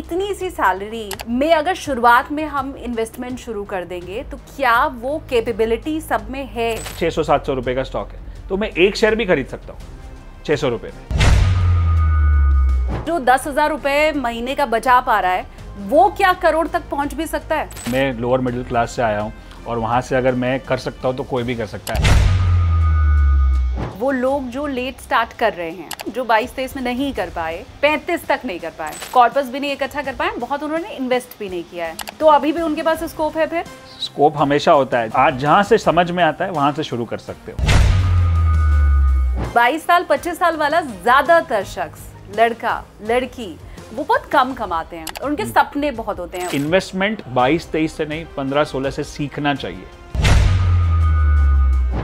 इतनी सी सैलरी में अगर शुरुआत में हम इन्वेस्टमेंट शुरू कर देंगे तो क्या वो कैपेबिलिटी सब में है? 600-700 रुपए का स्टॉक है तो मैं एक शेयर भी खरीद सकता हूँ 600 रुपए में। जो 10,000 रुपए महीने का बचा पा रहा है वो क्या करोड़ तक पहुंच भी सकता है? मैं लोअर मिडिल क्लास से आया हूँ और वहां से अगर मैं कर सकता हूँ तो कोई भी कर सकता है। वो लोग जो लेट स्टार्ट कर रहे हैं, जो 22-23 में नहीं कर पाए, 35 तक नहीं कर पाए, कॉर्पस भी नहीं इकट्ठा कर पाए, बहुत उन्होंने इन्वेस्ट भी नहीं किया है, तो अभी भी उनके पास स्कोप है? फिर स्कोप हमेशा होता है, आज जहाँ से समझ में आता है वहां से शुरू कर सकते हो। 22 साल 25 साल वाला ज्यादातर शख्स, लड़का लड़की, वो बहुत कम कमाते हैं और उनके सपने बहुत होते हैं। इन्वेस्टमेंट 22-23 से नहीं 15-16 से सीखना चाहिए।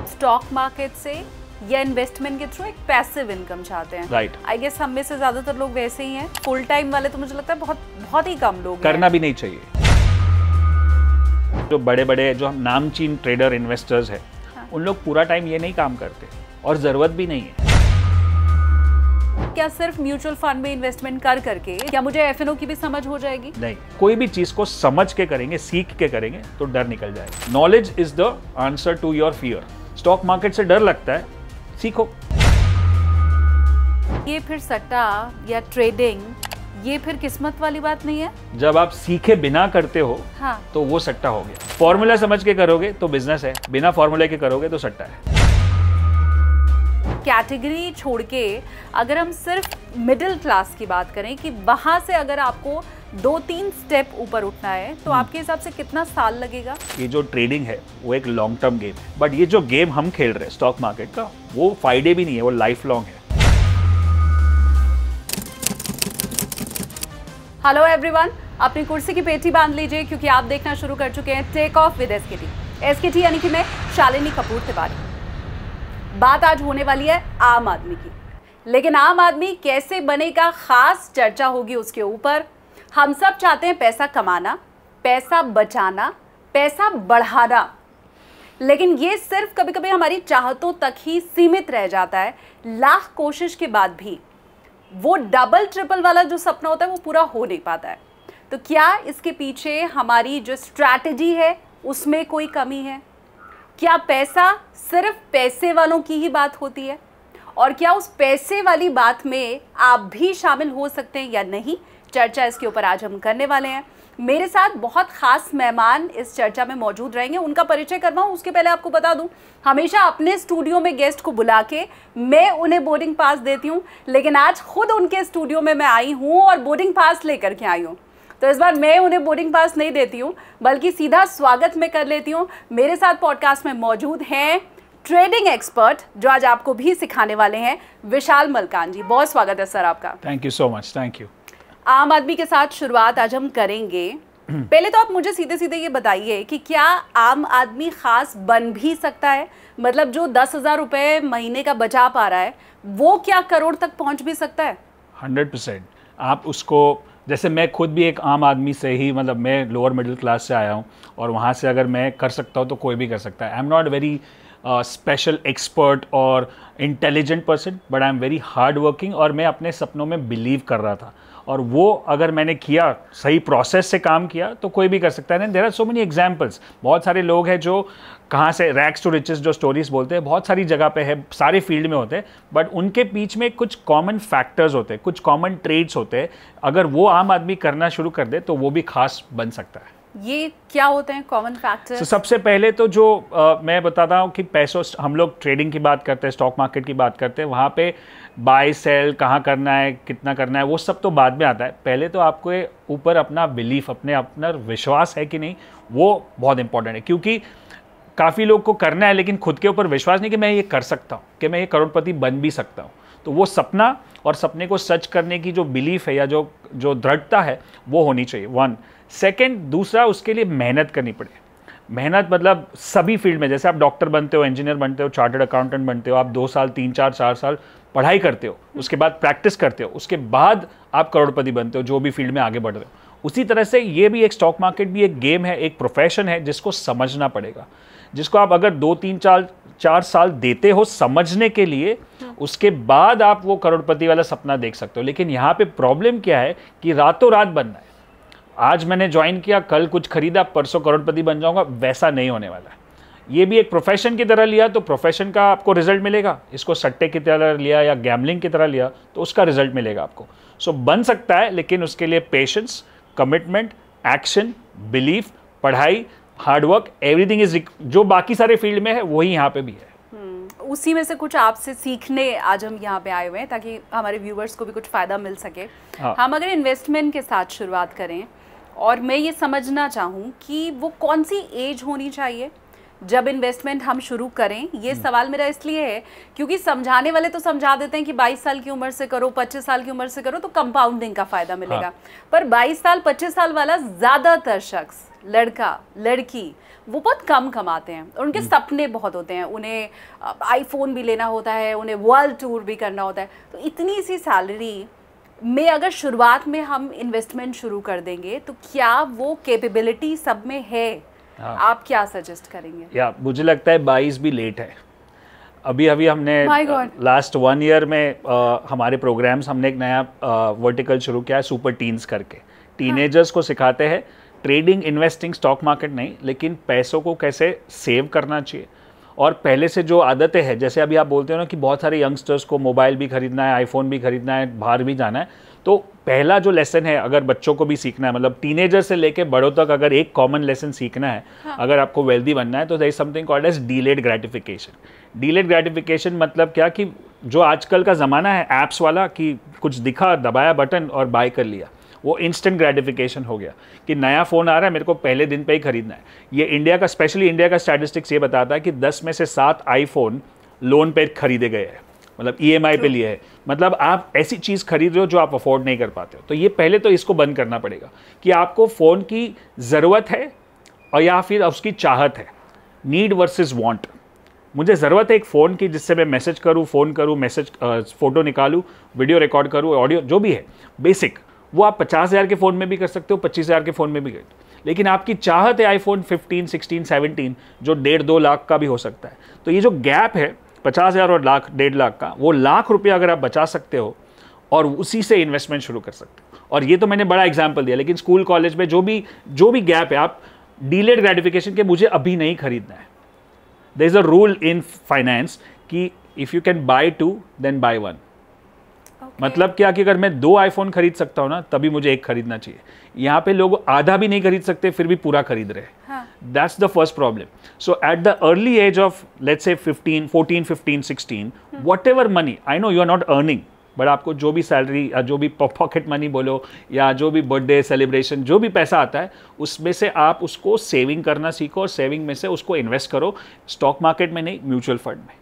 स्टॉक मार्केट से या इन्वेस्टमेंट के थ्रू एक पैसिव इनकम चाहते हैं। राइट। आई गेस हम में से ज्यादातर लोग वैसे ही हैं। फुल टाइम वाले तो मुझे लगता है बहुत ही कम लोग करना हैं। भी नहीं चाहिए। जो बड़े बड़े जो हम नामचीन ट्रेडर इन्वेस्टर्स हैं, हाँ। उन लोग पूरा टाइम ये नहीं काम करते और जरूरत भी नहीं है। क्या सिर्फ म्यूचुअल फंड में इन्वेस्टमेंट कर करके क्या मुझे एफएनओ की भी समझ हो जाएगी? नहीं, कोई भी चीज को समझ के करेंगे, सीख के करेंगे तो डर निकल जाएगा। Knowledge is the answer to your fear. Stock market से डर लगता है, सीखो। ये फिर सट्टा या ट्रेडिंग, ये फिर किस्मत वाली बात नहीं है? जब आप सीखे बिना करते हो, हाँ। तो वो सट्टा हो गया। फॉर्मूला समझ के करोगे तो बिजनेस है, बिना फॉर्मूले के करोगे तो सट्टा है। कैटेगरी छोड़ के अगर हम सिर्फ मिडिल क्लास की बात करें कि वहां से अगर आपको 2-3 स्टेप ऊपर उठना है तो आपके हिसाब से कितना साल लगेगा? ये जो ट्रेडिंग है वो एक लॉन्ग टर्म गेम है, बट ये जो गेम हम खेल रहे हैं स्टॉक मार्केट का, वो फायदे भी नहीं है, वो लाइफ लॉन्ग है। हेलो एवरीवन, अपनी कुर्सी की पेटी बांध लीजिए क्योंकि आप देखना शुरू कर चुके हैं टेक ऑफ विद एसकेटी यानी कि मैं शालिनी कपूर तिवारी। बात आज होने वाली है आम आदमी की, लेकिन आम आदमी कैसे बनेगा, खास चर्चा होगी उसके ऊपर। हम सब चाहते हैं पैसा कमाना, पैसा बचाना, पैसा बढ़ाना, लेकिन ये सिर्फ कभी कभी हमारी चाहतों तक ही सीमित रह जाता है। लाख कोशिश के बाद भी वो डबल ट्रिपल वाला जो सपना होता है वो पूरा हो नहीं पाता है। तो क्या इसके पीछे हमारी जो स्ट्रैटेजी है उसमें कोई कमी है? क्या पैसा सिर्फ पैसे वालों की ही बात होती है? और क्या उस पैसे वाली बात में आप भी शामिल हो सकते हैं या नहीं? चर्चा इसके ऊपर आज हम करने वाले हैं। मेरे साथ बहुत खास मेहमान इस चर्चा में मौजूद रहेंगे, उनका परिचय करवाऊं उसके पहले आपको बता दूं, हमेशा अपने स्टूडियो में गेस्ट को बुला के मैं उन्हें बोर्डिंग पास देती हूं, लेकिन आज खुद उनके स्टूडियो में मैं आई हूं और बोर्डिंग पास लेकर के आई हूं। तो इस बार मैं उन्हें बोर्डिंग पास नहीं देती हूँ, बल्कि सीधा स्वागत में कर लेती हूँ। मेरे साथ पॉडकास्ट में मौजूद हैं ट्रेडिंग एक्सपर्ट जो आज आपको भी सिखाने वाले हैं, विशाल मलकान जी। बहुत स्वागत है सर आपका। Thank you so much. Thank you. आम आदमी के साथ शुरुआत आज हम करेंगे। पहले तो आप मुझे सीधे सीधे ये बताइए कि क्या आम आदमी खास बन भी सकता है? मतलब जो 10,000 रुपए महीने का बचा पा रहा है वो क्या करोड़ तक पहुंच भी सकता है? 100%। आप उसको, जैसे मैं खुद भी एक आम आदमी से ही, मतलब मैं लोअर मिडिल क्लास से आया हूँ और वहाँ से अगर मैं कर सकता हूँ तो कोई भी कर सकता है। I am not very special expert और intelligent person, but I am very hard working और मैं अपने सपनों में बिलीव कर रहा था और वो अगर मैंने किया, सही प्रोसेस से काम किया तो कोई भी कर सकता है। There are so many examples. बहुत सारे लोग हैं जो कहाँ से रैक्स टू रिचेस जो स्टोरीज बोलते हैं, बहुत सारी जगह पे है, सारे फील्ड में होते हैं, बट उनके बीच में कुछ कॉमन फैक्टर्स होते हैं, कुछ कॉमन ट्रेड्स होते हैं। अगर वो आम आदमी करना शुरू कर दे तो वो भी खास बन सकता है। ये क्या होते हैं कॉमन फैक्टर्स? सबसे पहले तो जो मैं बताता हूँ कि पैसों, हम लोग ट्रेडिंग की बात करते हैं, स्टॉक मार्केट की बात करते हैं, वहाँ पे बाय सेल कहाँ करना है, कितना करना है, वो सब तो बाद में आता है। पहले तो आपको ऊपर अपना बिलीफ, अपना विश्वास है कि नहीं, वो बहुत इंपॉर्टेंट है। क्योंकि काफ़ी लोग को करना है लेकिन खुद के ऊपर विश्वास नहीं कि मैं ये कर सकता हूँ, कि मैं ये करोड़पति बन भी सकता हूँ। तो वो सपना और सपने को सच करने की जो बिलीफ है या जो दृढ़ता है वो होनी चाहिए। 1 सेकेंड, दूसरा उसके लिए मेहनत करनी पड़े। मेहनत मतलब सभी फील्ड में, जैसे आप डॉक्टर बनते हो, इंजीनियर बनते हो, चार्टर्ड अकाउंटेंट बनते हो, आप 2 साल 3 4 साल पढ़ाई करते हो, उसके बाद प्रैक्टिस करते हो, उसके बाद आप करोड़पति बनते हो जो भी फील्ड में आगे बढ़ रहे हो। उसी तरह से ये भी एक स्टॉक मार्केट भी एक गेम है, एक प्रोफेशन है जिसको समझना पड़ेगा, जिसको आप अगर 2-3-4 साल देते हो समझने के लिए, उसके बाद आप वो करोड़पति वाला सपना देख सकते हो। लेकिन यहाँ पे प्रॉब्लम क्या है कि रातों रात बनना है, आज मैंने ज्वाइन किया, कल कुछ खरीदा, परसों करोड़पति बन जाऊंगा, वैसा नहीं होने वाला है। ये भी एक प्रोफेशन की तरह लिया तो प्रोफेशन का आपको रिजल्ट मिलेगा, इसको सट्टे की तरह लिया या गैम्बलिंग की तरह लिया तो उसका रिजल्ट मिलेगा आपको। सो बन सकता है, लेकिन उसके लिए पेशेंस, कमिटमेंट, एक्शन, बिलीफ, पढ़ाई, हार्डवर्क, एवरीथिंग इज, जो बाकी सारे फील्ड में है वही यहाँ पे भी है। उसी में से कुछ आपसे सीखने आज हम यहाँ पे आए हुए हैं ताकि हमारे व्यूवर्स को भी कुछ फ़ायदा मिल सके। हाँ। हम अगर इन्वेस्टमेंट के साथ शुरुआत करें और मैं ये समझना चाहूँ कि वो कौन सी एज होनी चाहिए जब इन्वेस्टमेंट हम शुरू करें, ये सवाल मेरा इसलिए है क्योंकि समझाने वाले तो समझा देते हैं कि 22 साल की उम्र से करो, 25 साल की उम्र से करो तो कंपाउंडिंग का फ़ायदा मिलेगा। हाँ। पर 22 साल 25 साल वाला ज़्यादातर शख्स, लड़का लड़की, वो बहुत कम कमाते हैं और उनके सपने बहुत होते हैं, उन्हें आईफोन भी लेना होता है, उन्हें वर्ल्ड टूर भी करना होता है। तो इतनी सी सैलरी में अगर शुरुआत में हम इन्वेस्टमेंट शुरू कर देंगे तो क्या वो कैपेबिलिटी सब में है? हाँ। आप क्या सजेस्ट करेंगे? या मुझे लगता है 22 भी लेट है। अभी हमने लास्ट 1 ईयर में हमारे प्रोग्राम्स, हमने एक नया वर्टिकल शुरू किया है, सुपर टीन्स करके। टीनेजर्स को सिखाते हैं ट्रेडिंग, इन्वेस्टिंग, स्टॉक मार्केट नहीं, लेकिन पैसों को कैसे सेव करना चाहिए। और पहले से जो आदतें हैं, जैसे अभी आप बोलते हो ना कि बहुत सारे यंगस्टर्स को मोबाइल भी खरीदना है, आईफोन भी खरीदना है, बाहर भी जाना है, तो पहला जो लेसन है अगर बच्चों को भी सीखना है, मतलब टीनेजर से लेके बड़ों तक अगर एक कॉमन लेसन सीखना है, अगर आपको वेल्दी बनना है, तो there is something called as delayed gratification. Delayed gratification मतलब क्या कि जो आजकल का ज़माना है ऐप्स वाला, कि कुछ दिखा, दबाया बटन और बाय कर लिया, वो इंस्टेंट ग्रेटिफिकेशन हो गया कि नया फ़ोन आ रहा है, मेरे को पहले दिन पे ही खरीदना है। ये इंडिया का, स्पेशली इंडिया का स्टैटिस्टिक्स ये बताता है कि 10 में से 7 आईफोन लोन पे खरीदे गए हैं, मतलब EMI पे लिए है। मतलब आप ऐसी चीज़ खरीद रहे हो जो आप अफोर्ड नहीं कर पाते हो। तो ये पहले तो इसको बंद करना पड़ेगा कि आपको फ़ोन की ज़रूरत है और या फिर उसकी चाहत है। Need versus want. मुझे ज़रूरत है एक फ़ोन की जिससे मैं मैसेज करूँ, फ़ोन करूँ, मैसेज, फ़ोटो निकालूँ, वीडियो रिकॉर्ड करूँ, ऑडियो, जो भी है बेसिक, वो आप 50,000 के फ़ोन में भी कर सकते हो, 25,000 के फ़ोन में भी कर। लेकिन आपकी चाहत है आईफोन 15, 16, 17 जो 1.5-2 लाख का भी हो सकता है। तो ये जो गैप है 50,000 और लाख, 1.5 लाख का, वो लाख रुपया अगर आप बचा सकते हो और उसी से इन्वेस्टमेंट शुरू कर सकते हो। और ये तो मैंने बड़ा एग्जाम्पल दिया, लेकिन स्कूल कॉलेज में जो भी गैप है, आप डीलेड ग्रेटिफिकेशन के मुझे अभी नहीं खरीदना है। There is a rule in finance कि if you can buy 2 then buy 1। मतलब क्या कि अगर मैं 2 आईफोन खरीद सकता हूँ ना, तभी मुझे एक खरीदना चाहिए। यहाँ पे लोग आधा भी नहीं खरीद सकते फिर भी पूरा खरीद रहे हैं। That's the first problem. So at the early age of let's say 14, 15, 16, whatever money, I know you are not earning, but आपको जो भी सैलरी या जो भी पॉकेट मनी बोलो या जो भी बर्थडे सेलिब्रेशन, जो भी पैसा आता है, उसमें से आप उसको सेविंग करना सीखो और सेविंग में से उसको इन्वेस्ट करो। स्टॉक मार्केट में नहीं, म्यूचुअल फंड में।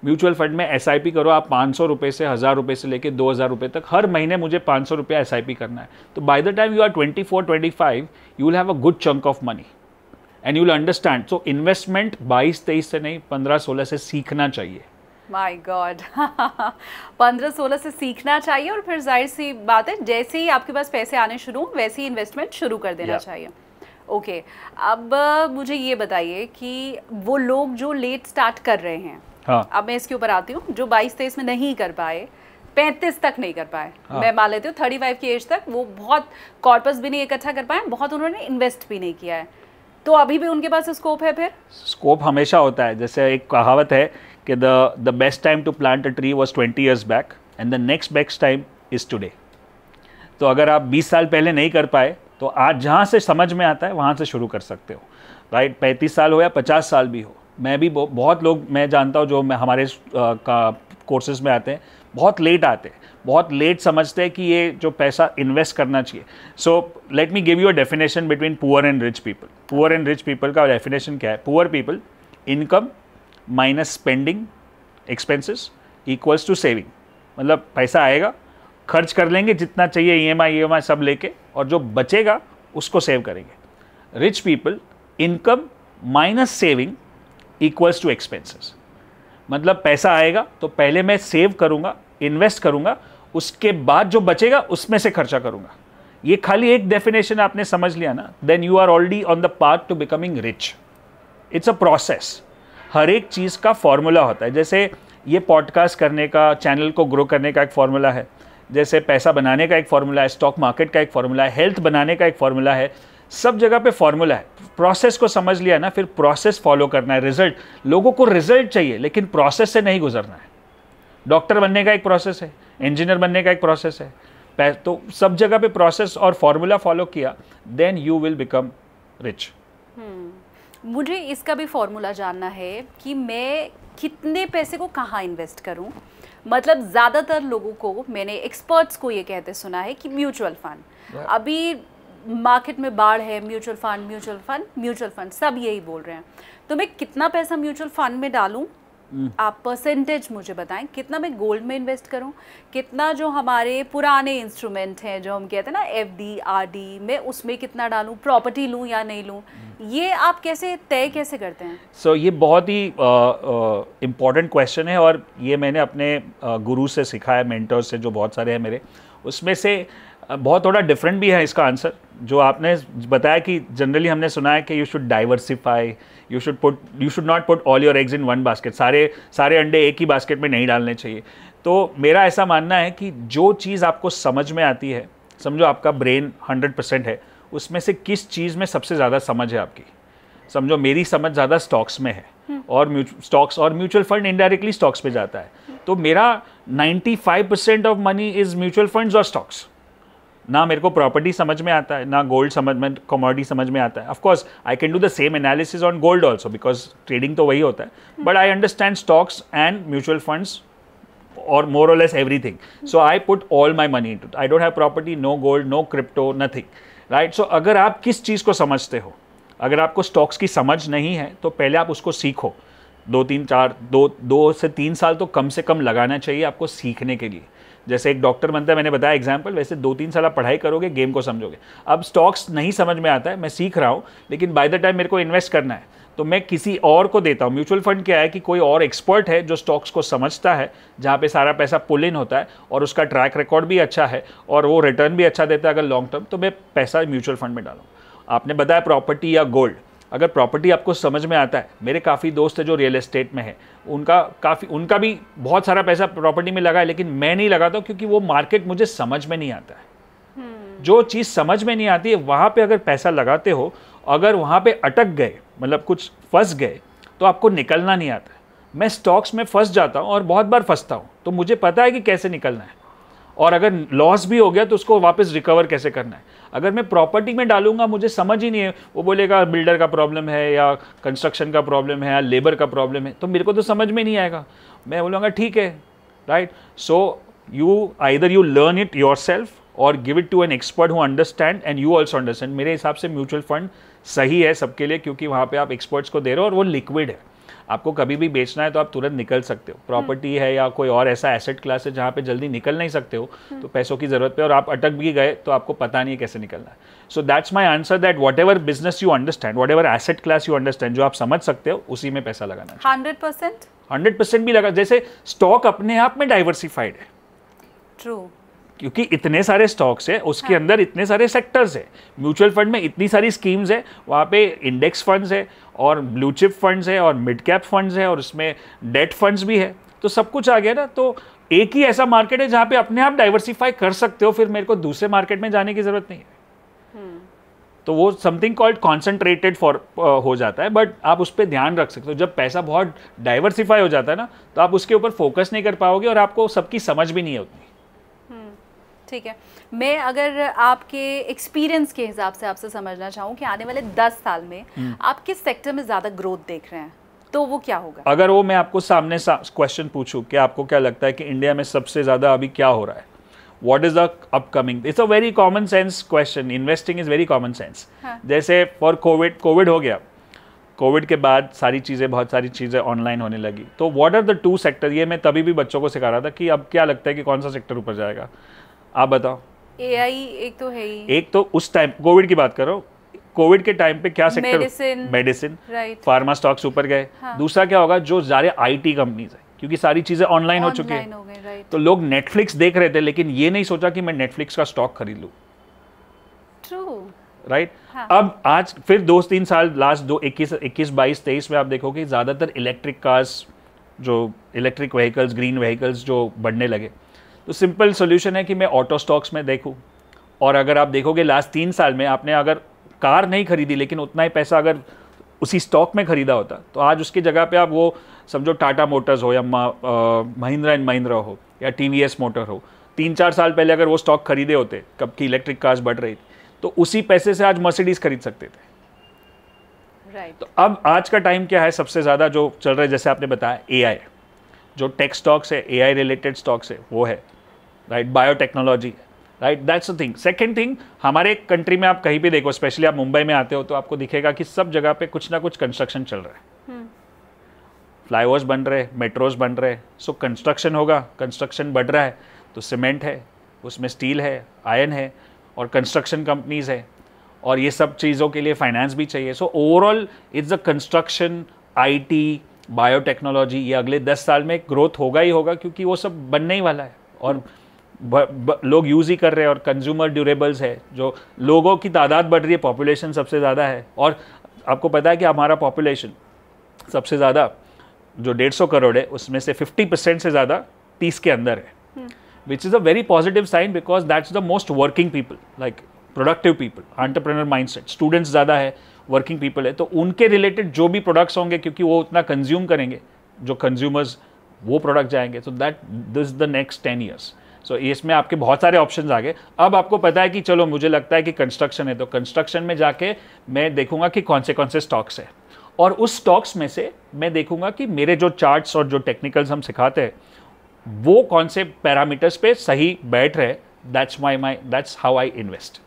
म्यूचुअल फंड में SIP करो आप 500 रुपये से, 1000 रुपये से लेके 2000 रुपये तक। हर महीने मुझे 500 रुपया SIP करना है। तो by the time you are 24, 25, you will have a good chunk of money and you will understand. So investment 22-23 से नहीं, 15-16 से सीखना चाहिए। माय गॉड 15-16 से सीखना चाहिए। और फिर जाहिर सी बात है, जैसे ही आपके पास पैसे आने शुरू हो वैसे ही इन्वेस्टमेंट शुरू कर देना चाहिए। ओके, अब मुझे ये बताइए कि वो लोग जो लेट स्टार्ट कर रहे हैं, हाँ। अब मैं इसके ऊपर आती हूँ, जो 22-23 में नहीं कर पाए, 35 तक नहीं कर पाए, हाँ। मैं मान लेती हूँ 35 की एज तक वो बहुत कॉर्पस भी नहीं इकट्ठा कर पाए, बहुत उन्होंने इन्वेस्ट भी नहीं किया है, तो अभी भी उनके पास स्कोप है? फिर स्कोप हमेशा होता है। जैसे एक कहावत है कि the best time to plant a tree was 20 years back and the next best time is today. तो अगर आप 20 साल पहले नहीं कर पाए तो आज जहाँ से समझ में आता है वहाँ से शुरू कर सकते हो, राइट। 35 साल हो या 50 साल भी हो। मैं भी बहुत लोग मैं जानता हूँ जो हमारे कोर्सेज में आते हैं, बहुत लेट आते हैं, बहुत लेट समझते हैं कि ये जो पैसा इन्वेस्ट करना चाहिए। So let me give you a definition between poor and rich people. Poor and rich people का डेफिनेशन क्या है? Poor people, income minus spending expenses equals to saving. मतलब पैसा आएगा, खर्च कर लेंगे जितना चाहिए, EMI सब लेके, और जो बचेगा उसको सेव करेंगे। Rich people, income minus saving equals to expenses. मतलब पैसा आएगा तो पहले मैं सेव करूंगा, इन्वेस्ट करूंगा, उसके बाद जो बचेगा उसमें से खर्चा करूंगा। ये खाली एक डेफिनेशन आपने समझ लिया ना, then you are already on the path to becoming rich. It's a process. हर एक चीज़ का फॉर्मूला होता है। जैसे ये पॉडकास्ट करने का, चैनल को ग्रो करने का एक फॉर्मूला है, जैसे पैसा बनाने का एक फॉर्मूला है, स्टॉक मार्केट का एक फॉर्मूला है, हेल्थ बनाने का एक फॉर्मूला है, सब जगह पे फॉर्मूला है। प्रोसेस को समझ लिया ना, फिर प्रोसेस फॉलो करना है। रिजल्ट, लोगों को रिजल्ट चाहिए लेकिन प्रोसेस से नहीं गुजरना है। डॉक्टर बनने का एक प्रोसेस है, इंजीनियर बनने का एक प्रोसेस है, तो सब जगह पे प्रोसेस और फॉर्मूला फॉलो किया, then you will become rich. मुझे इसका भी फॉर्मूला जानना है कि मैं कितने पैसे को कहाँ इन्वेस्ट करूँ। मतलब ज़्यादातर लोगों को, मैंने एक्सपर्ट्स को ये कहते सुना है कि म्यूचुअल फंड, अभी मार्केट में बाढ़ है, mutual fund mutual fund mutual fund, सब यही बोल रहे हैं। तो मैं कितना पैसा म्यूचुअल फंड में डालूं, आप परसेंटेज मुझे बताएं। कितना मैं गोल्ड में इन्वेस्ट करूं, कितना जो हमारे पुराने इंस्ट्रूमेंट हैं जो हम कहते हैं ना एफडी आरडी में, उसमें कितना डालूं, प्रॉपर्टी लूं या नहीं लूं, ये आप कैसे तय कैसे करते हैं? सो ये बहुत ही इम्पॉर्टेंट क्वेश्चन है और ये मैंने अपने गुरु से सीखा है, मेंटर से जो बहुत सारे हैं मेरे, उसमें से बहुत थोड़ा डिफरेंट भी है इसका आंसर। जो आपने बताया कि जनरली हमने सुना है कि you should diversify, you should not put all your eggs in one basket, सारे अंडे एक ही बास्केट में नहीं डालने चाहिए। तो मेरा ऐसा मानना है कि जो चीज़ आपको समझ में आती है, समझो आपका ब्रेन 100% है, उसमें से किस चीज़ में सबसे ज़्यादा समझ है आपकी। समझो मेरी समझ ज़्यादा स्टॉक्स में है और स्टॉक्स और म्यूचुअल फंड इनडायरेक्टली स्टॉक्स पे जाता है, तो मेरा 95% of money is mutual funds और स्टॉक्स। ना मेरे को प्रॉपर्टी समझ में आता है, ना गोल्ड समझ में, कमोडिटी समझ में आता है। Of course I can do the same analysis on gold also because trading तो वही होता है, but I understand stocks and mutual funds और more or less everything. So I put all my money into it. I don't have property, no gold, no crypto, nothing. Right? So अगर आप किस चीज़ को समझते हो, अगर आपको स्टॉक्स की समझ नहीं है तो पहले आप उसको सीखो। 2 से 3 साल तो कम से कम लगाना चाहिए आपको सीखने के लिए। जैसे एक डॉक्टर बनता है, मैंने बताया एग्जाम्पल, वैसे 2-3 साल आप पढ़ाई करोगे, गेम को समझोगे। अब स्टॉक्स नहीं समझ में आता है, मैं सीख रहा हूँ, लेकिन बाय द टाइम मेरे को इन्वेस्ट करना है तो मैं किसी और को देता हूँ। म्यूचुअल फंड क्या है कि कोई और एक्सपर्ट है जो स्टॉक्स को समझता है, जहाँ पे सारा पैसा पुल इन होता है और उसका ट्रैक रिकॉर्ड भी अच्छा है और वो रिटर्न भी अच्छा देता है अगर लॉन्ग टर्म, तो मैं पैसा म्यूचुअल फंड में डालूँ। आपने बताया प्रॉपर्टी या गोल्ड, अगर प्रॉपर्टी आपको समझ में आता है, मेरे काफ़ी दोस्त हैं जो रियल एस्टेट में है, उनका भी बहुत सारा पैसा प्रॉपर्टी में लगा है, लेकिन मैं नहीं लगाता क्योंकि वो मार्केट मुझे समझ में नहीं आता है। जो चीज़ समझ में नहीं आती है वहाँ पे अगर पैसा लगाते हो, अगर वहाँ पे अटक गए, मतलब कुछ फंस गए, तो आपको निकलना नहीं आता है। मैं स्टॉक्स में फंस जाता हूँ और बहुत बार फंसता हूँ, तो मुझे पता है कि कैसे निकलना है, और अगर लॉस भी हो गया तो उसको वापस रिकवर कैसे करना है। अगर मैं प्रॉपर्टी में डालूंगा, मुझे समझ ही नहीं है, वो बोलेगा बिल्डर का प्रॉब्लम है या कंस्ट्रक्शन का प्रॉब्लम है या लेबर का प्रॉब्लम है, तो मेरे को तो समझ में नहीं आएगा। मैं बोलूँगा ठीक है, right. So either you learn it yourself और give it to an expert who understand and you also understand. मेरे हिसाब से म्यूचुअल फंड सही है सबके लिए, क्योंकि वहाँ पे आप एक्सपर्ट्स को दे रहे हो और वो लिक्विड है, आपको कभी भी बेचना है तो आप तुरंत निकल सकते हो। प्रॉपर्टी है या कोई और ऐसा एसेट क्लास है जहाँ पे जल्दी निकल नहीं सकते हो, तो पैसों की ज़रूरत पे और आप अटक भी गए तो आपको पता नहीं कैसे निकलना है। So that's my answer, that what ever business you understand, what ever asset class you understand, जो आप समझ सकते हो उसी में पैसा लगाना चाहिए। 100% भी लगा। जैसे स्टॉक अपने आप में डाइवर्सिफाइड है, ट्रू, क्योंकि इतने सारे स्टॉक्स है, उसके अंदर इतने सारे सेक्टर्स है। म्यूचुअल फंड में इतनी सारी स्कीम्स है, वहाँ पे इंडेक्स फंड्स है और ब्लू चिप फंड्स है और मिड कैप फंड्स है और उसमें डेट फंड्स भी है, तो सब कुछ आ गया ना। तो एक ही ऐसा मार्केट है जहाँ पे अपने आप डाइवर्सिफाई कर सकते हो, फिर मेरे को दूसरे मार्केट में जाने की जरूरत नहीं है। तो वो समथिंग कॉल्ड कॉन्सेंट्रेटेड फॉर हो जाता है, बट आप उस पर ध्यान रख सकते हो। जब पैसा बहुत डाइवर्सिफाई हो जाता है ना, तो आप उसके ऊपर फोकस नहीं कर पाओगे और आपको सबकी समझ भी नहीं है उतनी। ठीक है, मैं अगर आपके एक्सपीरियंस के हिसाब से आपसे समझना चाहूँ कि आने वाले 10 साल में आप किस सेक्टर में ज़्यादा ग्रोथ देख रहे हैं, तो वो क्या होगा? अगर वो मैं आपको सामने क्वेश्चन पूछूं कि आपको क्या लगता है कि इंडिया में सबसे ज़्यादा अभी क्या हो रहा है, what is the upcoming, it's a very common sense question, investing is very common sense. जैसे फॉर कोविड हो गया, कोविड के बाद बहुत सारी चीज़ें ऑनलाइन होने लगी, तो व्हाट आर द 2 सेक्टर, ये मैं तभी भी बच्चों को सिखा रहा था कि अब क्या लगता है कि कौन सा सेक्टर ऊपर जाएगा, आप बताओ। एआई एक तो है ही, एक तो उस टाइम कोविड की बात करो, कोविड के टाइम पे क्या सेक्टर, मेडिसिन, फार्मा स्टॉक्स ऊपर गए। दूसरा क्या होगा, जो सारे आईटी कंपनीज है, क्योंकि सारी चीजें ऑनलाइन हो चुकी है, तो लोग नेटफ्लिक्स देख रहे थे, लेकिन ये नहीं सोचा कि मैं नेटफ्लिक्स का स्टॉक खरीद लूं। True, right. अब आज फिर 2-3 साल लास्ट 21, 22, 23 में आप देखोगे ज्यादातर इलेक्ट्रिक कार्स, जो इलेक्ट्रिक व्हीकल्स, ग्रीन व्हीकल्स जो बढ़ने लगे, तो सिंपल सोल्यूशन है कि मैं ऑटो स्टॉक्स में देखूँ, और अगर आप देखोगे लास्ट 3 साल में आपने अगर कार नहीं खरीदी लेकिन उतना ही पैसा अगर उसी स्टॉक में खरीदा होता, तो आज उसकी जगह पे आप वो समझो टाटा मोटर्स हो या महिंद्रा एंड महिंद्रा हो या टीवीएस मोटर हो, 3-4 साल पहले अगर वो स्टॉक खरीदे होते, कब की इलेक्ट्रिक कार्स बढ़ रही थी, तो उसी पैसे से आज मर्सिडीज खरीद सकते थे। राइट। तो अब आज का टाइम क्या है, सबसे ज़्यादा जो चल रहा है जैसे आपने बताया एआई, जो टेक स्टॉक्स है, एआई रिलेटेड स्टॉक्स है वो है, right, biotechnology, right, that's the thing. Second thing, हमारे कंट्री में आप कहीं भी देखो, स्पेशली आप मुंबई में आते हो तो आपको दिखेगा कि सब जगह पे कुछ ना कुछ कंस्ट्रक्शन चल रहा है। फ्लाईओवर्स बन रहे, मेट्रोज बन रहे, सो कंस्ट्रक्शन होगा, कंस्ट्रक्शन बढ़ रहा है तो सीमेंट है, उसमें स्टील है, आयरन है, और कंस्ट्रक्शन कंपनीज है, और ये सब चीज़ों के लिए फाइनेंस भी चाहिए। So overall it's the construction, IT, biotechnology, ये अगले 10 साल में ग्रोथ होगा ही होगा, क्योंकि वो सब बनने ही वाला है और लोग यूज़ ही कर रहे हैं, और कंज्यूमर ड्यूरेबल्स है, जो लोगों की तादाद बढ़ रही है, पॉपुलेशन सबसे ज़्यादा है, और आपको पता है कि हमारा पॉपुलेशन सबसे ज़्यादा जो 150 करोड़ है उसमें से 50% से ज़्यादा 30 के अंदर है, which is a very positive sign, because that's the most working people, like productive people, entrepreneur mindset, students ज़्यादा है, वर्किंग पीपल है, तो उनके रिलेटेड जो भी प्रोडक्ट्स होंगे, क्योंकि वो उतना कंज्यूम करेंगे, जो कंज्यूमर्स वो प्रोडक्ट जाएंगे, तो that this the next 10 years. So इसमें आपके बहुत सारे ऑप्शंस आ गए। अब आपको पता है कि चलो मुझे लगता है कि कंस्ट्रक्शन है, तो कंस्ट्रक्शन में जाके मैं देखूंगा कि कौन से स्टॉक्स है, और उस स्टॉक्स में से मैं देखूंगा कि मेरे जो चार्ट्स और जो टेक्निकल्स हम सिखाते हैं वो कौन से पैरामीटर्स पे सही बैठ रहे। That's how I invest.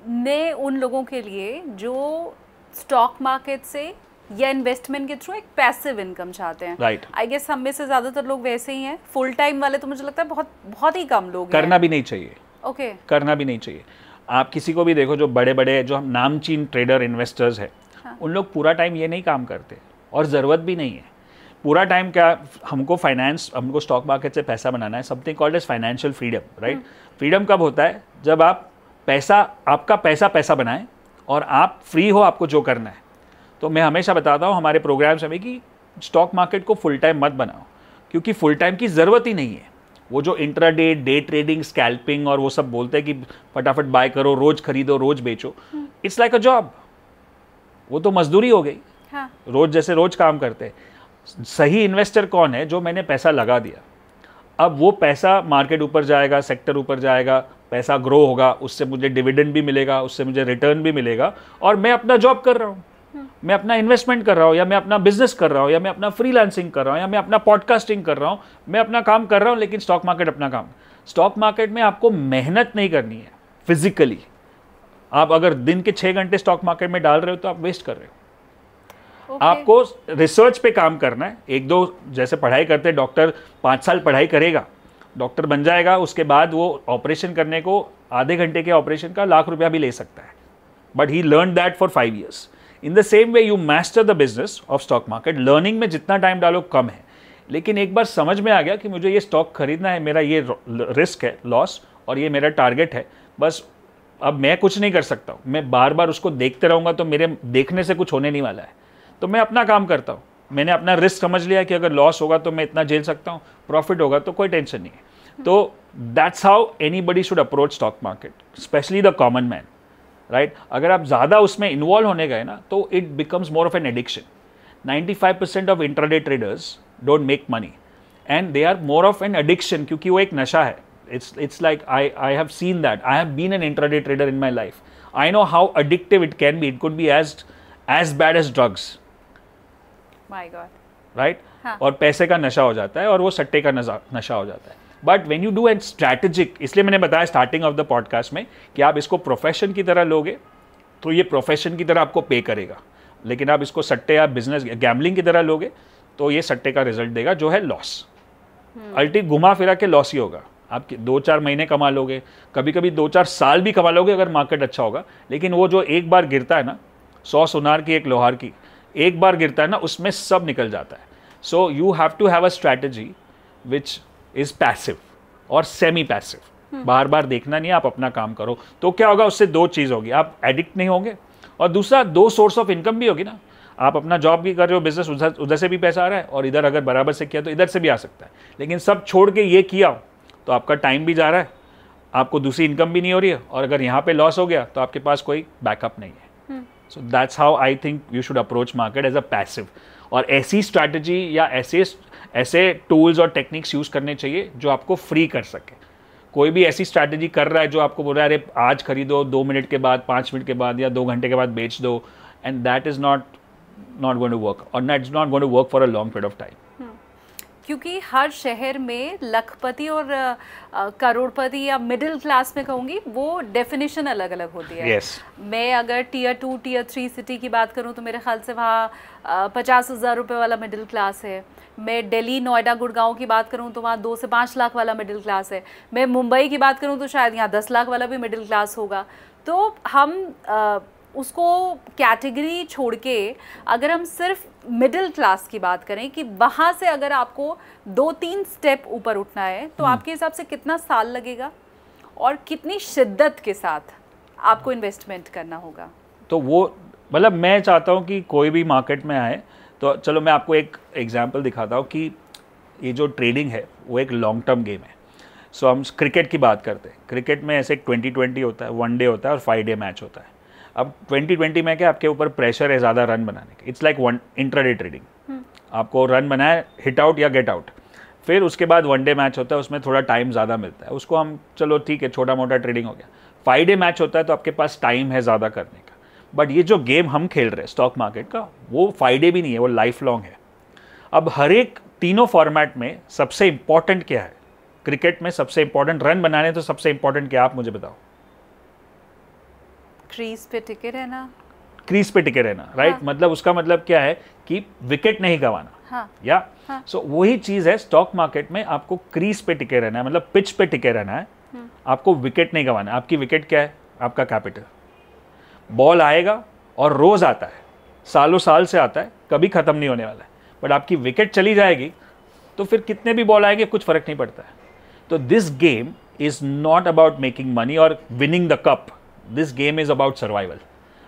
मैं उन लोगों के लिए जो स्टॉक मार्केट से या इन्वेस्टमेंट के थ्रू एक पैसिव इनकम चाहते हैं, राइट, आई गेस हम में से ज्यादातर लोग वैसे ही हैं। फुल टाइम वाले तो मुझे लगता है बहुत ही कम लोग करना भी नहीं चाहिए। ओके, करना भी नहीं चाहिए। आप किसी को भी देखो, जो बड़े बड़े जो हम नामचीन ट्रेडर इन्वेस्टर्स हैं, उन लोग पूरा टाइम ये नहीं काम करते, और ज़रूरत भी नहीं है। पूरा टाइम क्या, हमको स्टॉक मार्केट से पैसा बनाना है, something called as financial freedom, right. Freedom कब होता है, जब आपका पैसा बनाएं और आप फ्री हो, आपको जो करना है। तो मैं हमेशा बताता हूँ हमारे प्रोग्राम्स में कि स्टॉक मार्केट को फुल टाइम मत बनाओ, क्योंकि फुल टाइम की ज़रूरत ही नहीं है। वो जो इंट्राडे, डे ट्रेडिंग, स्कैल्पिंग और वो सब बोलते हैं कि फटाफट बाय करो, रोज़ खरीदो, रोज़ बेचो, इट्स लाइक अ जॉब, वो तो मजदूरी हो गई। हाँ। रोज काम करते हैं। सही इन्वेस्टर कौन है, जो मैंने पैसा लगा दिया, अब वो पैसा मार्केट ऊपर जाएगा, सेक्टर ऊपर जाएगा, पैसा ग्रो होगा, उससे मुझे डिविडेंड भी मिलेगा, उससे मुझे रिटर्न भी मिलेगा, और मैं अपना जॉब कर रहा हूँ, मैं अपना इन्वेस्टमेंट कर रहा हूँ, या मैं अपना बिजनेस कर रहा हूँ, या मैं अपना फ्रीलांसिंग कर रहा हूँ, या मैं अपना पॉडकास्टिंग कर रहा हूँ, मैं अपना काम कर रहा हूँ। लेकिन स्टॉक मार्केट अपना काम। स्टॉक मार्केट में आपको मेहनत नहीं करनी है फिजिकली। आप अगर दिन के 6 घंटे स्टॉक मार्केट में डाल रहे हो तो आप वेस्ट कर रहे हो। आपको रिसर्च पे काम करना है। 1-2 जैसे पढ़ाई करते हैं, डॉक्टर 5 साल पढ़ाई करेगा, डॉक्टर बन जाएगा, उसके बाद वो ऑपरेशन करने को आधे घंटे के ऑपरेशन का ₹1,00,000 भी ले सकता है, but he learn that for 5 years। In the same way you master the business of stock market. Learning में जितना टाइम डालो कम है, लेकिन एक बार समझ में आ गया कि मुझे ये स्टॉक खरीदना है, मेरा ये रिस्क है, लॉस, और ये मेरा टारगेट है, बस अब मैं कुछ नहीं कर सकता हूँ, मैं बार बार उसको देखते रहूँगा तो मेरे देखने से कुछ होने नहीं वाला है, तो मैं अपना काम करता हूँ। मैंने अपना रिस्क समझ लिया कि अगर लॉस होगा तो मैं इतना झेल सकता हूँ, प्रॉफिट होगा तो कोई टेंशन नहीं है। तो that's how anybody should approach stock market, specially the common man, right. अगर आप ज़्यादा उसमें इन्वॉल्व होने गए ना, तो it becomes more of an addiction. 95% of intraday traders don't make money and they are more of an addiction, क्योंकि वो एक नशा है। It's like I have seen that. I have been an intraday trader in my life. I know how addictive it can be. It could be as bad as drugs. My God. Right? हाँ. और पैसे का नशा हो जाता है, और वो सट्टे का नशा हो जाता है। But when you do an strategic, इसलिए मैंने बताया स्टार्टिंग ऑफ द पॉडकास्ट में कि आप इसको प्रोफेशन की तरह लोगे तो ये प्रोफेशन की तरह आपको पे करेगा, लेकिन आप इसको सट्टे या बिजनेस गैम्बलिंग की तरह लोगे तो ये सट्टे का रिजल्ट देगा, जो है लॉस। अल्टी घुमा फिरा के लॉस ही होगा। आप 2-4 महीने कमा लोगे, कभी कभी 2-4 साल भी कमा लोगे अगर मार्केट अच्छा होगा, लेकिन वो जो एक बार गिरता है ना, 100 सुनार की 1 लोहार की, एक बार गिरता है ना, उसमें सब निकल जाता है। So you have to have a strategy which is passive और सेमी पैसिव। बार बार देखना नहीं, आप अपना काम करो। तो क्या होगा, उससे 2 चीज़ होगी, आप एडिक्ट नहीं होंगे, और दूसरा 2 सोर्स ऑफ इनकम भी होगी ना। आप अपना जॉब भी कर रहे हो, बिजनेस उधर से भी पैसा आ रहा है, और इधर अगर बराबर से किया तो इधर से भी आ सकता है। लेकिन सब छोड़ के ये किया तो आपका टाइम भी जा रहा है, आपको दूसरी इनकम भी नहीं हो रही है, और अगर यहाँ पे लॉस हो गया तो आपके पास कोई बैकअप नहीं है। So that's how I think you should approach market as a passive. और ऐसी स्ट्रैटेजी या ऐसे टूल्स और टेक्निक्स यूज़ करने चाहिए जो आपको फ्री कर सके। कोई भी ऐसी स्ट्रैटेजी कर रहा है जो आपको बोल रहा है अरे आज खरीदो, 2 मिनट के बाद, 5 मिनट के बाद या 2 घंटे के बाद बेच दो, and that is not going to work, और it's not going to work for a long period of time. क्योंकि हर शहर में लखपति और करोड़पति या मिडिल क्लास में कहूँगी, वो डेफिनेशन अलग अलग होती है। yes. मैं अगर टियर 2 टियर 3 सिटी की बात करूँ तो मेरे ख्याल से वहाँ 50,000 रुपये वाला मिडिल क्लास है। मैं दिल्ली, नोएडा, गुड़गांव की बात करूँ तो वहाँ 2 से 5 लाख वाला मिडिल क्लास है। मैं मुंबई की बात करूँ तो शायद यहाँ 10 लाख वाला भी मिडिल क्लास होगा। तो हम उसको कैटेगरी छोड़ के अगर हम सिर्फ मिडिल क्लास की बात करें कि वहाँ से अगर आपको 2-3 स्टेप ऊपर उठना है तो आपके हिसाब से कितना साल लगेगा और कितनी शिद्दत के साथ आपको इन्वेस्टमेंट करना होगा? तो वो मतलब मैं चाहता हूँ कि कोई भी मार्केट में आए तो चलो मैं आपको एक एग्जांपल दिखाता हूँ कि ये जो ट्रेडिंग है वो एक लॉन्ग टर्म गेम है। सो हम क्रिकेट की बात करते हैं, क्रिकेट में ऐसे 20-20 होता है, 1 डे होता है और 5 डे मैच होता है। अब 20-20 में क्या आपके ऊपर प्रेशर है ज़्यादा रन बनाने का, इट्स लाइक इंट्राडे ट्रेडिंग। आपको रन बनाए, हिट आउट या गेट आउट। फिर उसके बाद 1 डे मैच होता है, उसमें थोड़ा टाइम ज़्यादा मिलता है, उसको हम चलो ठीक है छोटा मोटा ट्रेडिंग हो गया। 5 डे मैच होता है तो आपके पास टाइम है ज़्यादा करने का। बट ये जो गेम हम खेल रहे हैं स्टॉक मार्केट का, वो 5 डे भी नहीं है, वो लाइफ लॉन्ग है। अब हर एक तीनों फॉर्मेट में सबसे इंपॉर्टेंट क्या है? क्रिकेट में सबसे इंपॉर्टेंट रन बनाने, तो सबसे इंपॉर्टेंट क्या आप मुझे बताओ? क्रीज पे टिके रहना। क्रीज पे टिके रहना, राइट। हाँ। मतलब उसका मतलब क्या है कि विकेट नहीं गंवाना। हाँ। या हाँ। सो वही चीज है स्टॉक मार्केट में, आपको क्रीज पे टिके रहना है, मतलब पिच पे टिके रहना है। आपको विकेट नहीं गंवाना। आपकी विकेट क्या है? आपका कैपिटल। बॉल आएगा और रोज आता है, सालों साल से आता है, कभी खत्म नहीं होने वाला है। बट आपकी विकेट चली जाएगी तो फिर कितने भी बॉल आएंगे कुछ फर्क नहीं पड़ता है। तो this game is not about making money और winning the cup, this game is about survival.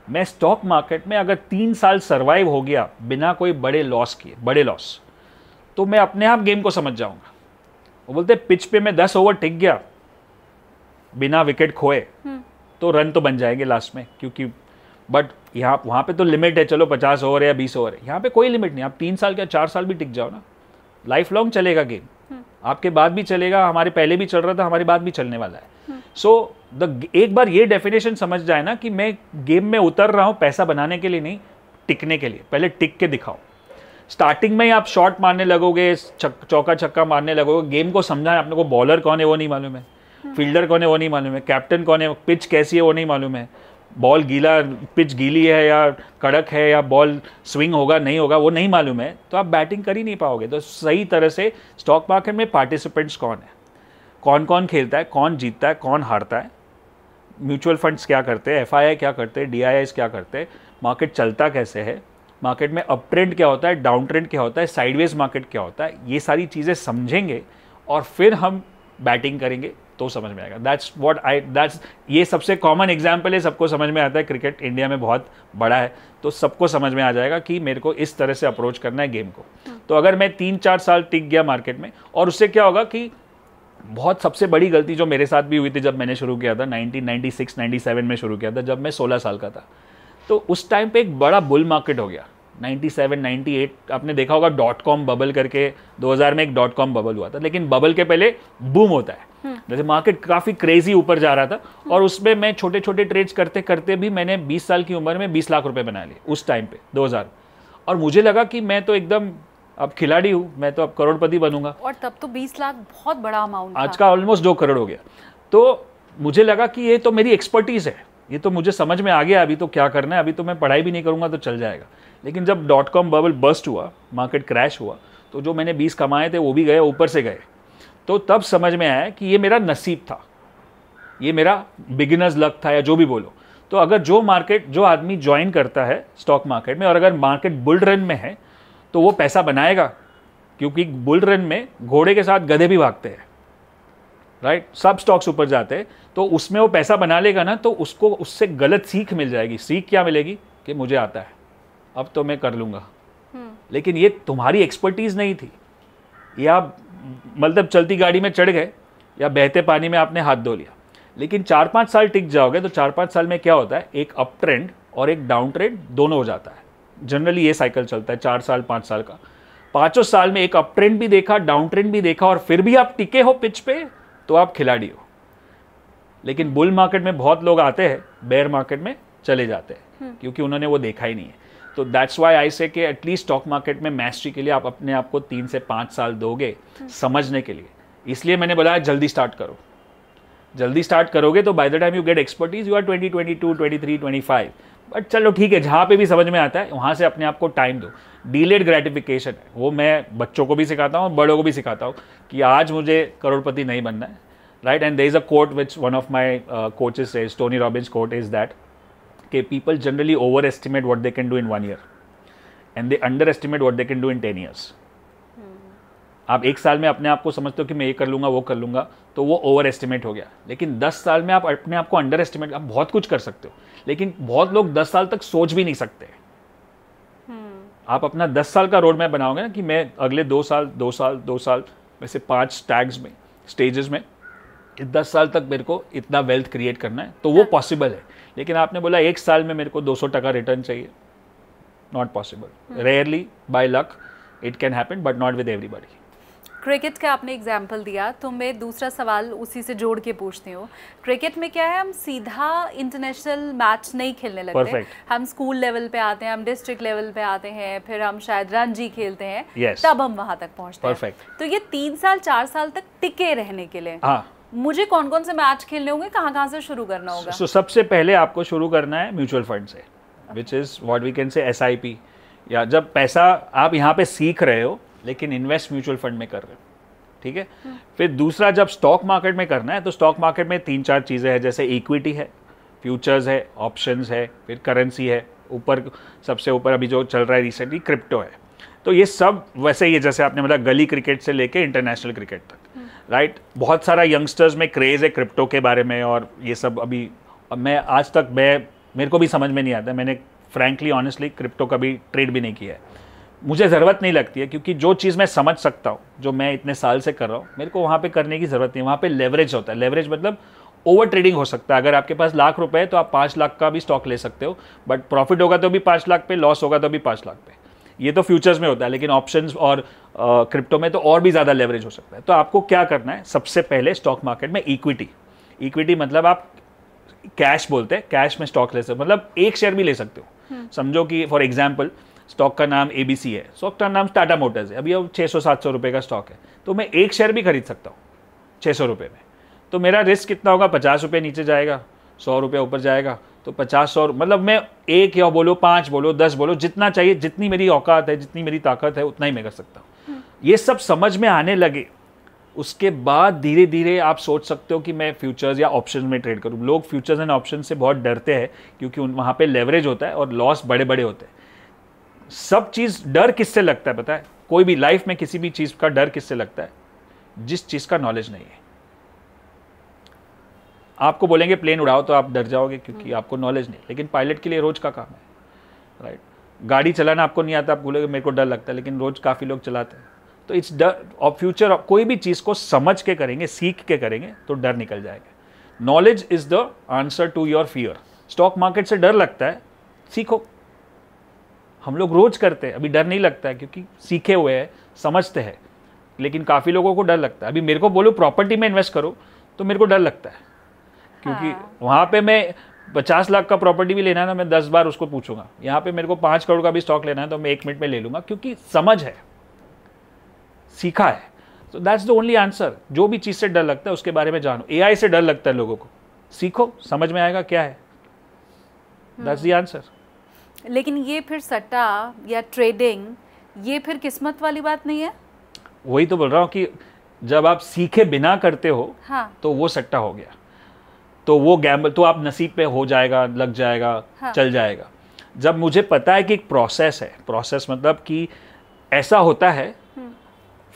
मैं स्टॉक मार्केट में अगर 3 साल सर्वाइव हो गया बिना कोई बड़े लॉस किए, बड़े लॉस, तो मैं अपने आप गेम को समझ जाऊंगा। वो बोलते पिच पे मैं 10 ओवर टिक गया बिना विकेट खोए तो रन तो बन जाएंगे लास्ट में, क्योंकि बट यहाँ वहाँ पे तो लिमिट है, चलो 50 ओवर है या 20 ओवर है, यहाँ पे कोई लिमिट नहीं। आप 3 साल या 4 साल भी टिक जाओ ना, लाइफ लॉन्ग चलेगा गेम। आपके बाद भी चलेगा, हमारे पहले भी चल रहा था, हमारे बाद भी चलने वाला है। सो एक बार ये डेफिनेशन समझ जाए ना कि मैं गेम में उतर रहा हूँ पैसा बनाने के लिए नहीं, टिकने के लिए। पहले टिक के दिखाओ। स्टार्टिंग में ही आप शॉट मारने लगोगे, चौका छक्का मारने लगोगे, गेम को समझाएं। अपने को बॉलर कौन है वो नहीं मालूम है, फील्डर कौन है वो नहीं मालूम है, कैप्टन कौन है, पिच कैसी है वो नहीं मालूम है, बॉल गीला, पिच गीली है या कड़क है, या बॉल स्विंग होगा नहीं होगा वो नहीं मालूम है, तो आप बैटिंग कर ही नहीं पाओगे। तो सही तरह से स्टॉक मार्केट में पार्टिसिपेंट्स कौन है, कौन कौन खेलता है, कौन जीतता है, कौन हारता है, म्यूचुअल फंड्स क्या करते हैं, एफआईआई क्या करते हैं, डीआईआईस क्या करते हैं, मार्केट चलता कैसे है, मार्केट में अप ट्रेंड क्या होता है, डाउन ट्रेंड क्या होता है, साइडवेज मार्केट क्या होता है, ये सारी चीज़ें समझेंगे और फिर हम बैटिंग करेंगे तो समझ में आएगा। ये सबसे कॉमन एग्जाम्पल है, सबको समझ में आता है। क्रिकेट इंडिया में बहुत बड़ा है तो सबको समझ में आ जाएगा कि मेरे को इस तरह से अप्रोच करना है गेम को। तो अगर मैं 3-4 साल टिक गया मार्केट में, और उससे क्या होगा कि बहुत सबसे बड़ी गलती जो मेरे साथ भी हुई थी जब मैंने शुरू किया था, 1996-97 में शुरू किया था, जब मैं 16 साल का था, तो उस टाइम पे एक बड़ा बुल मार्केट हो गया। 97-98 आपने देखा होगा, .com बबल करके 2000 में एक .com बबल हुआ था, लेकिन बबल के पहले बूम होता है। जैसे मार्केट काफ़ी क्रेजी ऊपर जा रहा था, और उसमें मैं छोटे छोटे ट्रेड्स करते करते भी मैंने 20 साल की उम्र में 20 लाख रुपए बना लिए उस टाइम पे 2000। और मुझे लगा कि मैं तो एकदम अब खिलाड़ी हूँ, मैं तो अब करोड़पति बनूंगा। और तब तो 20 लाख बहुत बड़ा अमाउंट था। आज का ऑलमोस्ट 2 करोड़ हो गया। तो मुझे लगा कि ये तो मेरी एक्सपर्टीज़ है, ये तो मुझे समझ में आ गया, अभी तो क्या करना है, अभी तो मैं पढ़ाई भी नहीं करूँगा तो चल जाएगा। लेकिन जब .com बबल बस्ट हुआ, मार्केट क्रैश हुआ, तो जो मैंने 20 कमाए थे वो भी गए, ऊपर से गए। तो तब समझ में आया कि ये मेरा नसीब था, ये मेरा बिगिनर्स लक था, या जो भी बोलो। तो अगर जो आदमी ज्वाइन करता है स्टॉक मार्केट में, और अगर मार्केट बुल रन में है तो वो पैसा बनाएगा, क्योंकि बुल रन में घोड़े के साथ गधे भी भागते हैं, राइट। सब स्टॉक्स ऊपर जाते हैं, तो उसमें वो पैसा बना लेगा ना, तो उसको उससे गलत सीख मिल जाएगी। सीख क्या मिलेगी कि मुझे आता है, अब तो मैं कर लूँगा। लेकिन ये तुम्हारी एक्सपर्टीज़ नहीं थी, ये आप मतलब चलती गाड़ी में चढ़ गए, या बहते पानी में आपने हाथ धो लिया, लेकिन 4-5 साल टिक जाओगे तो 4-5 साल में क्या होता है, एक अप ट्रेंड और एक डाउन ट्रेंड दोनों हो जाता है। जनरली ये साइकिल चलता है 4 साल 5 साल का। 5 साल में एक अप ट्रेंड भी देखा, डाउन ट्रेंड भी देखा, और फिर भी आप टिके हो पिच पे, तो आप खिलाड़ी हो। लेकिन बुल मार्केट में बहुत लोग आते हैं, बेयर मार्केट में चले जाते हैं, क्योंकि उन्होंने वो देखा ही नहीं है। तो दैट्स वाई आई से कि एटलीस्ट स्टॉक मार्केट में मैस्ट्री के लिए आप अपने आप को 3 से 5 साल दोगे समझने के लिए। इसलिए मैंने बोला जल्दी स्टार्ट करो। जल्दी स्टार्ट करोगे तो by the time you get expertise you are 20, 22, 23, 25। But चलो ठीक है, जहाँ पे भी समझ में आता है वहाँ से अपने आप को टाइम दो। डिलेड ग्रेटिफिकेशन है, वो मैं बच्चों को भी सिखाता हूँ, बड़ों को भी सिखाता हूँ कि आज मुझे करोड़पति नहीं बनना है, right. And there is a quote which one of my coaches says, Tony Robbins quote is that कि people generally overestimate what they can do in 1 year and they underestimate what they can do in 10 years। आप 1 साल में अपने आप को समझते हो कि मैं ये कर लूँगा वो कर लूँगा, तो वो ओवर एस्टिमेट हो गया। लेकिन 10 साल में आप अपने आप को अंडर एस्टिमेट, आप बहुत कुछ कर सकते हो, लेकिन बहुत लोग 10 साल तक सोच भी नहीं सकते। आप अपना 10 साल का रोड मैप बनाओगे ना कि मैं अगले 2 साल वैसे 5 टैग्स में, स्टेजेस में 10 साल तक मेरे को इतना वेल्थ क्रिएट करना है, तो वो पॉसिबल है। लेकिन आपने बोला 1 साल में मेरे को 200% रिटर्न चाहिए, not possible. Rarely by luck it can happen, but not with everybody. Cricket का आपने एग्जाम्पल दिया, तो मैं दूसरा सवाल उसी से जोड़ के पूछती हूँ। क्रिकेट में क्या है, हम सीधा इंटरनेशनल मैच नहीं खेलने लगते। Perfect. हम स्कूल लेवल पे आते हैं, हम डिस्ट्रिक्ट लेवल पे आते हैं, फिर हम शायद रणजी खेलते हैं, Yes. तब हम वहां तक पहुंचते Perfect. हैं। तो ये 3 साल 4 साल तक टिके रहने के लिए हाँ, मुझे कौन कौन से मैच खेलने होंगे, कहाँ से शुरू करना होगा? so, सबसे पहले आपको शुरू करना है म्यूचुअल फंड से, which is what we can say SIP, या जब पैसा आप यहाँ पे सीख रहे हो लेकिन इन्वेस्ट म्यूचुअल फंड में कर रहे हो, ठीक है। फिर दूसरा, जब स्टॉक मार्केट में करना है तो स्टॉक मार्केट में 3-4 चीज़ें हैं, जैसे इक्विटी है, फ्यूचर्स है, ऑप्शंस है, फिर करेंसी है, ऊपर सबसे ऊपर अभी जो चल रहा है रिसेंटली क्रिप्टो है। तो ये सब वैसे ही, जैसे आपने मतलब गली क्रिकेट से लेके इंटरनेशनल क्रिकेट तक, राइट। बहुत सारा यंगस्टर्स में क्रेज़ है क्रिप्टो के बारे में, और ये सब अभी मैं आज तक मेरे को भी समझ में नहीं आता। मैंने फ्रैंकली ऑनेस्टली क्रिप्टो कभी ट्रेड भी नहीं किया है, मुझे ज़रूरत नहीं लगती है, क्योंकि जो चीज़ मैं समझ सकता हूँ, जो मैं इतने साल से कर रहा हूँ, मेरे को वहाँ पे करने की ज़रूरत नहीं। वहाँ पे लेवरेज होता है। लेवरेज मतलब ओवर ट्रेडिंग हो सकता है। अगर आपके पास लाख रुपए है तो आप 5 लाख का भी स्टॉक ले सकते हो, बट प्रॉफिट होगा तो भी 5 लाख पे, लॉस होगा तो भी 5 लाख पे। ये तो फ्यूचर्स में होता है, लेकिन ऑप्शंस और क्रिप्टो में तो और भी ज़्यादा लेवरेज हो सकता है। तो आपको क्या करना है, सबसे पहले स्टॉक मार्केट में इक्विटी मतलब आप कैश बोलते हैं, कैश में स्टॉक ले सकते हो, मतलब एक शेयर भी ले सकते हो। समझो कि फॉर एग्जाम्पल स्टॉक का नाम ABC है, स्टॉक का नाम टाटा मोटर्स है, अभी अब 600-700 रुपये का स्टॉक है, तो मैं एक शेयर भी खरीद सकता हूँ 600 रुपये में। तो मेरा रिस्क कितना होगा, 50 रुपये नीचे जाएगा, 100 रुपये ऊपर जाएगा, तो 50-100 मतलब मैं 1 या बोलो 5 बोलो 10 बोलो, जितना चाहिए, जितनी मेरी औकात है, जितनी मेरी ताकत है, उतना ही मैं कर सकता हूँ। ये सब समझ में आने लगे, उसके बाद धीरे धीरे आप सोच सकते हो कि मैं फ्यूचर्स या ऑप्शन में ट्रेड करूँ। लोग फ्यूचर्स एंड ऑप्शन से बहुत डरते हैं, क्योंकि वहाँ पे लेवरेज होता है और लॉस बड़े बड़े होते हैं। सब चीज़ डर किससे लगता है पता है? कोई भी लाइफ में किसी भी चीज़ का डर किससे लगता है? जिस चीज़ का नॉलेज नहीं है। आपको बोलेंगे प्लेन उड़ाओ तो आप डर जाओगे, क्योंकि आपको नॉलेज नहीं। लेकिन पायलट के लिए रोज का काम है, राइट। गाड़ी चलाना आपको नहीं आता, आप बोलेगे मेरे को डर लगता है, लेकिन रोज काफ़ी लोग चलाते हैं। तो इट्स डर और फ्यूचर, कोई भी चीज़ को समझ के करेंगे, सीख के करेंगे, तो डर निकल जाएगा। Knowledge is the answer to your fear. Stock market से डर लगता है, सीखो। हम लोग रोज करते हैं, अभी डर नहीं लगता है, क्योंकि सीखे हुए हैं, समझते हैं। लेकिन काफ़ी लोगों को डर लगता है। अभी मेरे को बोलो प्रॉपर्टी में इन्वेस्ट करो, तो मेरे को डर लगता है, क्योंकि वहाँ पे मैं 50 लाख का प्रॉपर्टी भी लेना है ना, मैं 10 बार उसको पूछूंगा। यहाँ पे मेरे को 5 करोड़ का भी स्टॉक लेना है तो मैं 1 मिनट में ले लूँगा, क्योंकि समझ है, सीखा है। तो दैट्स द ओनली आंसर। जो भी चीज़ से डर लगता है उसके बारे में जानो। AI से डर लगता है लोगों को, सीखो, समझ में आएगा क्या है। That's the answer. लेकिन ये फिर सट्टा या ट्रेडिंग, ये फिर किस्मत वाली बात नहीं है? वही तो बोल रहा हूँ कि जब आप सीखे बिना करते हो, हाँ। तो वो सट्टा हो गया, तो वो गैम्बल, तो आप नसीब पे हो जाएगा, लग जाएगा, हाँ। चल जाएगा। जब मुझे पता है कि एक प्रोसेस है, प्रोसेस मतलब कि ऐसा होता है,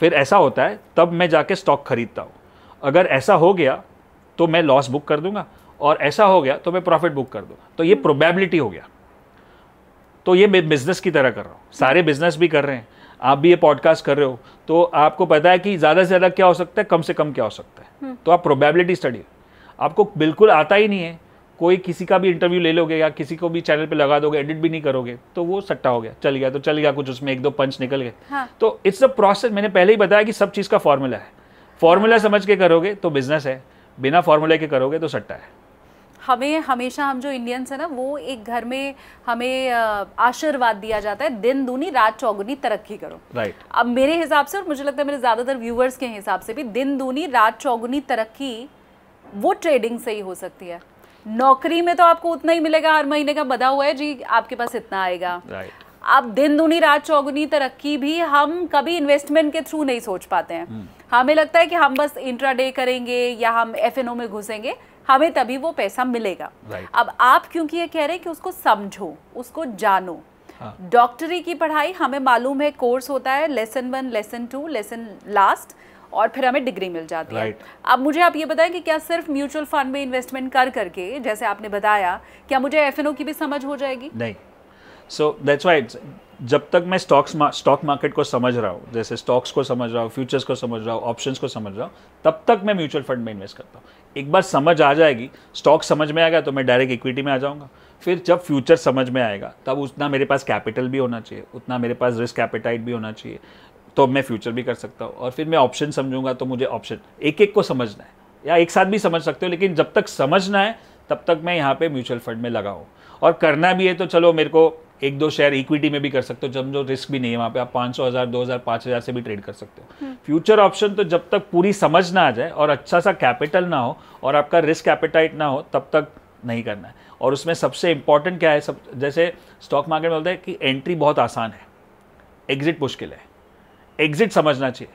फिर ऐसा होता है, तब मैं जाके स्टॉक खरीदता हूँ। अगर ऐसा हो गया तो मैं लॉस बुक कर दूंगा, और ऐसा हो गया तो मैं प्रॉफिट बुक कर दूंगा। तो ये प्रोबेबिलिटी हो गया। तो ये मैं बिजनेस की तरह कर रहा हूँ, सारे बिजनेस भी कर रहे हैं। आप भी ये पॉडकास्ट कर रहे हो तो आपको पता है कि ज़्यादा से ज़्यादा क्या हो सकता है, कम से कम क्या हो सकता है, तो आप प्रोबेबिलिटी स्टडी, आपको बिल्कुल आता ही नहीं है, कोई किसी का भी इंटरव्यू ले लोगे या किसी को भी चैनल पे लगा दोगे, एडिट भी नहीं करोगे तो वो सट्टा हो गया, चल गया तो चल गया, कुछ उसमें 1-2 पंच निकल गए। हाँ। तो इट्स अ प्रोसेस, मैंने पहले ही बताया कि सब चीज़ का फॉर्मूला है, फॉर्मूला समझ के करोगे तो बिजनेस है, बिना फॉर्मूले के करोगे तो सट्टा है। हमें हमेशा, हम जो इंडियंस हैं ना, वो एक घर में हमें आशीर्वाद दिया जाता है, दिन दूनी रात चौगुनी तरक्की करो। राइट। अब मेरे हिसाब से, और मुझे लगता है मेरे ज़्यादातर व्यूअर्स के हिसाब से भी, दिन दूनी रात चौगुनी तरक्की वो ट्रेडिंग से ही हो सकती है। नौकरी में तो आपको उतना ही मिलेगा, हर महीने का बधा हुआ है जी, आपके पास इतना आएगा। राइट। अब दिन दूनी रात चौगुनी तरक्की भी हम कभी इन्वेस्टमेंट के थ्रू नहीं सोच पाते हैं। हमें लगता है कि हम बस इंट्राडे करेंगे या हम एफएनओ में घुसेंगे, हमें तभी वो पैसा मिलेगा। अब आप क्योंकि ये कह रहे हैं कि उसको समझो, उसको जानो। डॉक्टरी की पढ़ाई हमें मालूम है, कोर्स होता है, लेसन 1, लेसन 2, लेसन लास्ट, और फिर हमें डिग्री मिल जाती है। अब मुझे आप ये बताएं कि क्या सिर्फ म्यूचुअल फंड में इन्वेस्टमेंट कर करके, जैसे आपने बताया, क्या मुझे एफएनओ की भी समझ हो जाएगी? नहीं। सो दैट्स व्हाई जब तक मैं स्टॉक मार्केट को समझ रहा हूँ, जैसे स्टॉक्स को समझ रहा हूँ, फ्यूचर्स को समझ रहा हूँ, ऑप्शंस को समझ रहा हूँ, तब तक मैं म्यूचुअल फंड में इन्वेस्ट करता हूँ। एक बार समझ आ जाएगी, स्टॉक समझ में आएगा तो मैं डायरेक्ट इक्विटी में आ जाऊँगा। फिर जब फ्यूचर समझ में आएगा तब उतना मेरे पास कैपिटल भी होना चाहिए, उतना मेरे पास रिस्क एपेटाइट भी होना चाहिए, तो मैं फ्यूचर भी कर सकता हूँ। और फिर मैं ऑप्शन समझूंगा तो मुझे ऑप्शन एक एक को समझना है, या एक साथ भी समझ सकते हो, लेकिन जब तक समझना है तब तक मैं यहाँ पे म्यूचुअल फंड में लगा हूँ। और करना भी है तो चलो मेरे को 1-2 शेयर इक्विटी में भी कर सकते हो, जब जो रिस्क भी नहीं है वहाँ पे आप 500, 1000, 2000, 5000 से भी ट्रेड कर सकते हो। फ्यूचर ऑप्शन तो जब तक पूरी समझ ना आ जाए और अच्छा सा कैपिटल ना हो और आपका रिस्क एपेटाइट ना हो तब तक नहीं करना है। और उसमें सबसे इंपॉर्टेंट क्या है, सब जैसे स्टॉक मार्केट में बोलते हैं कि एंट्री बहुत आसान है, एग्जिट मुश्किल है। एग्जिट समझना चाहिए,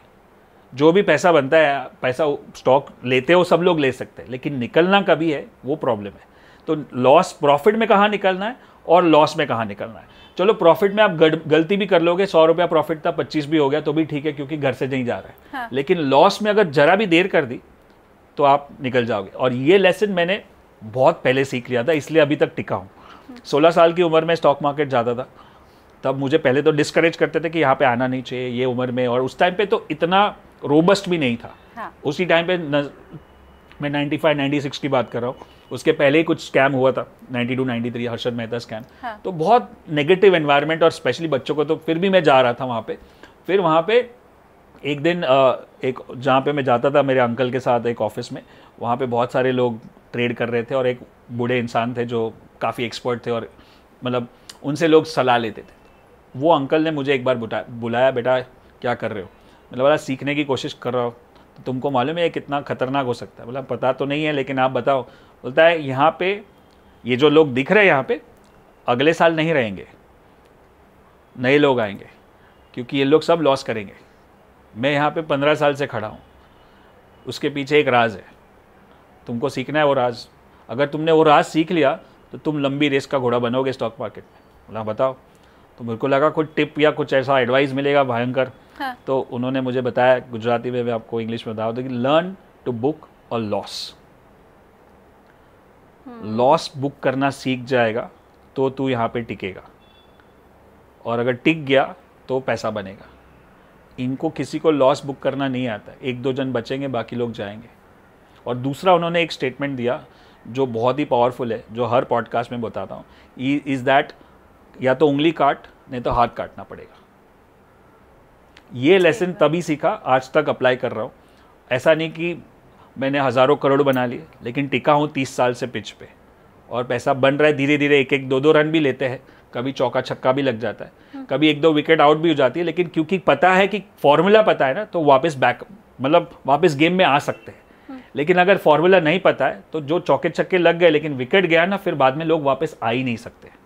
जो भी पैसा बनता है, पैसा स्टॉक लेते हो सब लोग ले सकते हैं, लेकिन निकलना कभी है वो प्रॉब्लम है। तो लॉस प्रॉफिट में कहाँ निकलना है और लॉस में कहाँ निकलना है। चलो प्रॉफिट में आप गलती भी कर लोगे, 100 रुपया प्रॉफिट था 25 भी हो गया तो भी ठीक है, क्योंकि घर से नहीं जा रहा है। हाँ। लेकिन लॉस में अगर जरा भी देर कर दी तो आप निकल जाओगे। और ये लेसन मैंने बहुत पहले सीख लिया था, इसलिए अभी तक टिका हूँ। 16 साल की उम्र में स्टॉक मार्केट जाता था, तब मुझे पहले तो डिस्करेज करते थे कि यहाँ पे आना नहीं चाहिए ये उम्र में, और उस टाइम पे तो इतना रोबस्ट भी नहीं था। हाँ। उसी टाइम पे मैं 95-96 की बात कर रहा हूँ, उसके पहले ही कुछ स्कैम हुआ था, 92-93 हर्षद मेहता स्कैम। हाँ। तो बहुत नेगेटिव एनवायरनमेंट, और स्पेशली बच्चों को, तो फिर भी मैं जा रहा था वहाँ पे। फिर वहाँ पे एक दिन एक जहाँ पे मैं जाता था मेरे अंकल के साथ एक ऑफिस में, वहाँ पे बहुत सारे लोग ट्रेड कर रहे थे और एक बूढ़े इंसान थे जो काफ़ी एक्सपर्ट थे और मतलब उनसे लोग सलाह लेते थे। वो अंकल ने मुझे एक बार बुलाया, बेटा क्या कर रहे हो? मतलब बोला सीखने की कोशिश कर रहा हूँ। तो तुमको मालूम है ये कितना खतरनाक हो सकता है? बोला पता तो नहीं है लेकिन आप बताओ। बोलता है यहाँ पे ये जो लोग दिख रहे हैं यहाँ पे अगले साल नहीं रहेंगे, नए लोग आएंगे, क्योंकि ये लोग सब लॉस करेंगे। मैं यहाँ पे 15 साल से खड़ा हूँ, उसके पीछे एक राज है, तुमको सीखना है वो राज। अगर तुमने वो राज सीख लिया तो तुम लंबी रेस का घोड़ा बनोगे स्टॉक मार्केट में। बोला बताओ। तो मेरे को लगा कुछ टिप या कुछ ऐसा एडवाइस मिलेगा भयंकर। हाँ। तो उन्होंने मुझे बताया, गुजराती में मैं आपको इंग्लिश में बता दूँ, कि लर्न टू बुक और लॉस। लॉस बुक करना सीख जाएगा तो तू यहाँ पे टिकेगा, और अगर टिक गया तो पैसा बनेगा। इनको किसी को लॉस बुक करना नहीं आता, 1-2 जन बचेंगे, बाकी लोग जाएंगे। और दूसरा उन्होंने एक स्टेटमेंट दिया जो बहुत ही पावरफुल है, जो हर पॉडकास्ट में बताता हूँ, इज़ दैट या तो उंगली काट नहीं तो हाथ काटना पड़ेगा। ये लेसन तभी सीखा, आज तक अप्लाई कर रहा हूँ। ऐसा नहीं कि मैंने हज़ारों करोड़ बना लिए, लेकिन टिका हूँ 30 साल से पिच पे, और पैसा बन रहा है धीरे धीरे। 1-1, 2-2 रन भी लेते हैं, कभी चौका छक्का भी लग जाता है, कभी 1-2 विकेट आउट भी हो जाती है, लेकिन क्योंकि पता है कि फॉर्मूला पता है ना, तो वापस वापस गेम में आ सकते हैं। लेकिन अगर फॉर्मूला नहीं पता है तो जो चौके छक्के लग गए लेकिन विकेट गया ना, फिर बाद में लोग वापस आ ही नहीं सकते।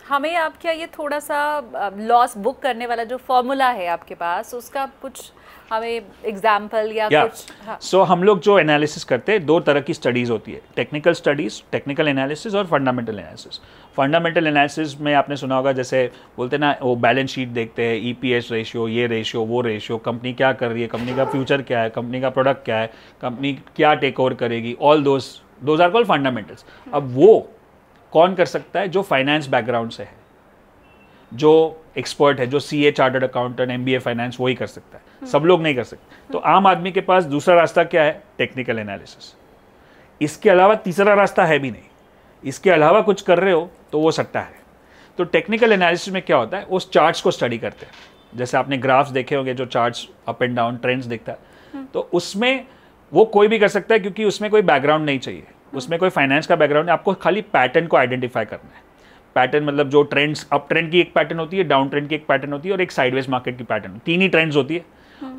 हमें आप क्या ये थोड़ा सा लॉस बुक करने वाला जो फॉर्मूला है आपके पास, उसका कुछ हमें एग्जाम्पल या कुछ? हाँ। सो हम लोग जो एनालिसिस करते हैं, 2 तरह की स्टडीज़ होती है, टेक्निकल स्टडीज़, टेक्निकल एनालिसिस, और फंडामेंटल एनालिसिस। फंडामेंटल एनालिसिस में आपने सुना होगा, जैसे बोलते ना वो बैलेंस शीट देखते हैं, EPS रेशियो, ये रेशियो, वो रेशियो, कंपनी क्या कर रही है, कंपनी का फ्यूचर क्या है, कंपनी का प्रोडक्ट क्या है, कंपनी क्या टेक ओवर करेगी, all those are called fundamentals. अब वो कौन कर सकता है? जो फाइनेंस बैकग्राउंड से है, जो एक्सपर्ट है, जो CA chartered accountant, MBA finance, वही कर सकता है, सब लोग नहीं कर सकते। तो आम आदमी के पास दूसरा रास्ता क्या है? Technical analysis. इसके अलावा तीसरा रास्ता है भी नहीं। इसके अलावा कुछ कर रहे हो तो वो सट्टा है। तो टेक्निकल एनालिसिस में क्या होता है, उस चार्ट्स को स्टडी करते हैं। जैसे आपने ग्राफ्स देखे होंगे, जो charts up and down trends दिखता है, तो उसमें वो कोई भी कर सकता है, क्योंकि उसमें कोई बैकग्राउंड नहीं चाहिए, उसमें कोई फाइनेंस का बैकग्राउंड नहीं। आपको खाली पैटर्न को आइडेंटिफाई करना है। पैटर्न मतलब जो ट्रेंड्स, अप ट्रेंड की एक पैटर्न होती है, डाउन ट्रेंड की एक पैटर्न होती है, और एक साइडवेज मार्केट की पैटर्न, 3 ही ट्रेंड्स होती है।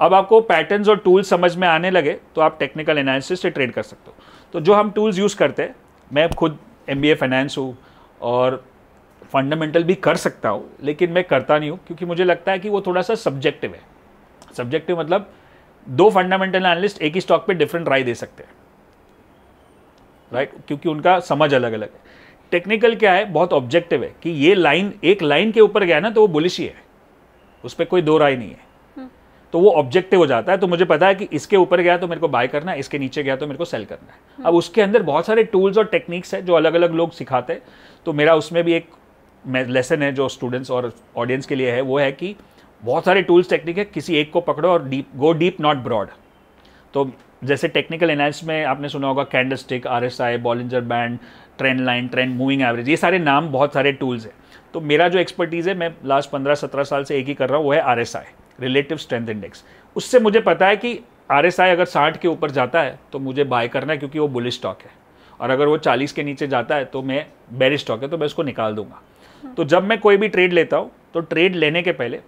अब आपको पैटर्न्स और टूल्स समझ में आने लगे तो आप टेक्निकल एनालिसिस से ट्रेड कर सकते हो। तो जो हम टूल्स यूज़ करते हैं, मैं खुद MBA फाइनेंस हूँ और फंडामेंटल भी कर सकता हूँ, लेकिन मैं करता नहीं हूँ, क्योंकि मुझे लगता है कि वो थोड़ा सा सब्जेक्टिव है। सब्जेक्टिव मतलब 2 फंडामेंटल एनालिस्ट एक ही स्टॉक पे डिफरेंट राय दे सकते हैं, राइट, क्योंकि उनका समझ अलग अलग है। टेक्निकल क्या है, बहुत ऑब्जेक्टिव है कि ये लाइन, एक लाइन के ऊपर गया ना तो वो बुलिश ही है, उस पर कोई 2 राय नहीं है। तो वो ऑब्जेक्टिव हो जाता है। तो मुझे पता है कि इसके ऊपर गया तो मेरे को बाय करना है, इसके नीचे गया तो मेरे को सेल करना है। अब उसके अंदर बहुत सारे टूल्स और टेक्निक्स है जो अलग अलग लोग सिखाते हैं। तो मेरा उसमें भी एक लेसन है जो स्टूडेंट्स और ऑडियंस के लिए है, वो है कि बहुत सारे टूल्स टेक्निक है, किसी एक को पकड़ो और गो डीप नॉट ब्रॉड। तो जैसे टेक्निकल एनालिसिस में आपने सुना होगा candlestick, RSI, Bollinger band, trend line, trend moving average, ये सारे नाम, बहुत सारे टूल्स है। तो मेरा जो एक्सपर्टीज़ है, मैं लास्ट 15-17 साल से एक ही कर रहा हूँ, वो है RSI, रिलेटिव स्ट्रेंथ इंडेक्स। उससे मुझे पता है कि RSI अगर 60 के ऊपर जाता है तो मुझे बाय करना है, क्योंकि वो बुलिश स्टॉक है, और अगर वो 40 के नीचे जाता है तो मैं बेरिश स्टॉक है, तो मैं उसको निकाल दूंगा। तो जब मैं कोई भी ट्रेड लेता हूँ, तो ट्रेड लेने के पहले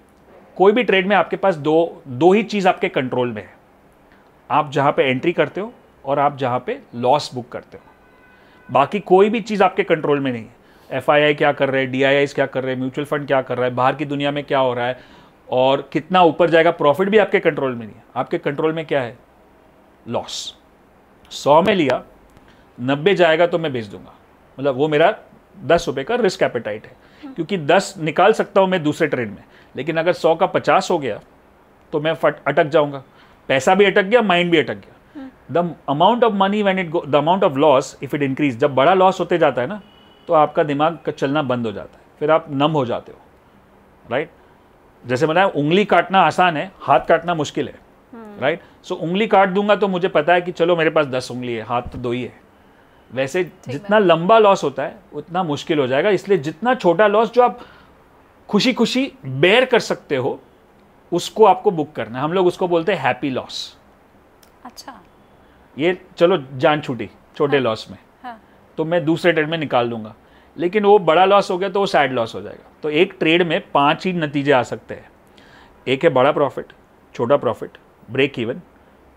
कोई भी ट्रेड में आपके पास दो ही चीज़ आपके कंट्रोल में है। आप जहाँ पे एंट्री करते हो और आप जहाँ पे लॉस बुक करते हो। बाकी कोई भी चीज़ आपके कंट्रोल में नहीं है। FII क्या कर रहे हैं, DIIs क्या कर रहे हैं, म्यूचुअल फंड क्या कर रहा है, बाहर की दुनिया में क्या हो रहा है, और कितना ऊपर जाएगा, प्रॉफिट भी आपके कंट्रोल में नहीं है। आपके कंट्रोल में क्या है? लॉस। 100 में लिया, 90 जाएगा तो मैं बेच दूंगा, मतलब वो मेरा 10 रुपये का रिस्क एपेटाइट है, क्योंकि 10 निकाल सकता हूँ मैं दूसरे ट्रेड में। लेकिन अगर 100 का 50 हो गया तो मैं अटक जाऊंगा, पैसा भी अटक गया, माइंड भी अटक गया। The amount of money when it the amount of loss if it increase, जब बड़ा लॉस होते जाता है ना, तो आपका दिमाग का चलना बंद हो जाता है, फिर आप नम हो जाते हो, राइट। जैसे बताया, उंगली काटना आसान है, हाथ काटना मुश्किल है, राइट। सो उंगली काट दूंगा तो मुझे पता है कि चलो मेरे पास 10 उंगली है, हाथ तो 2 ही है। वैसे जितना लंबा लॉस होता है उतना मुश्किल हो जाएगा। इसलिए जितना छोटा लॉस जो आप खुशी खुशी बेयर कर सकते हो, उसको आपको बुक करना है। हम लोग उसको बोलते हैं हैप्पी लॉस। अच्छा, ये चलो जान छूटी छोटे लॉस में, तो मैं दूसरे ट्रेड में निकाल दूंगा। लेकिन वो बड़ा लॉस हो गया तो वो सैड लॉस हो जाएगा। तो एक ट्रेड में 5 ही नतीजे आ सकते हैं। एक है बड़ा प्रॉफिट, छोटा प्रॉफिट, ब्रेक इवन,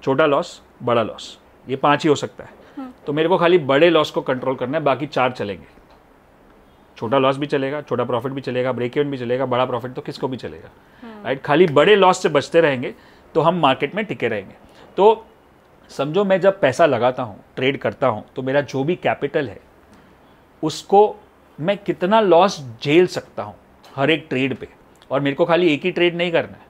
छोटा लॉस, बड़ा लॉस, ये 5 ही हो सकता है। तो मेरे को खाली बड़े लॉस को कंट्रोल करना है, बाकी 4 चलेंगे। छोटा लॉस भी चलेगा, छोटा प्रॉफिट भी चलेगा, ब्रेक इवन भी चलेगा, बड़ा प्रॉफिट तो किसको भी चलेगा, राइट। खाली बड़े लॉस से बचते रहेंगे तो हम मार्केट में टिके रहेंगे। तो समझो, मैं जब पैसा लगाता हूँ, ट्रेड करता हूँ, तो मेरा जो भी कैपिटल है उसको मैं कितना लॉस झेल सकता हूँ हर एक ट्रेड पे। और मेरे को खाली एक ही ट्रेड नहीं करना है।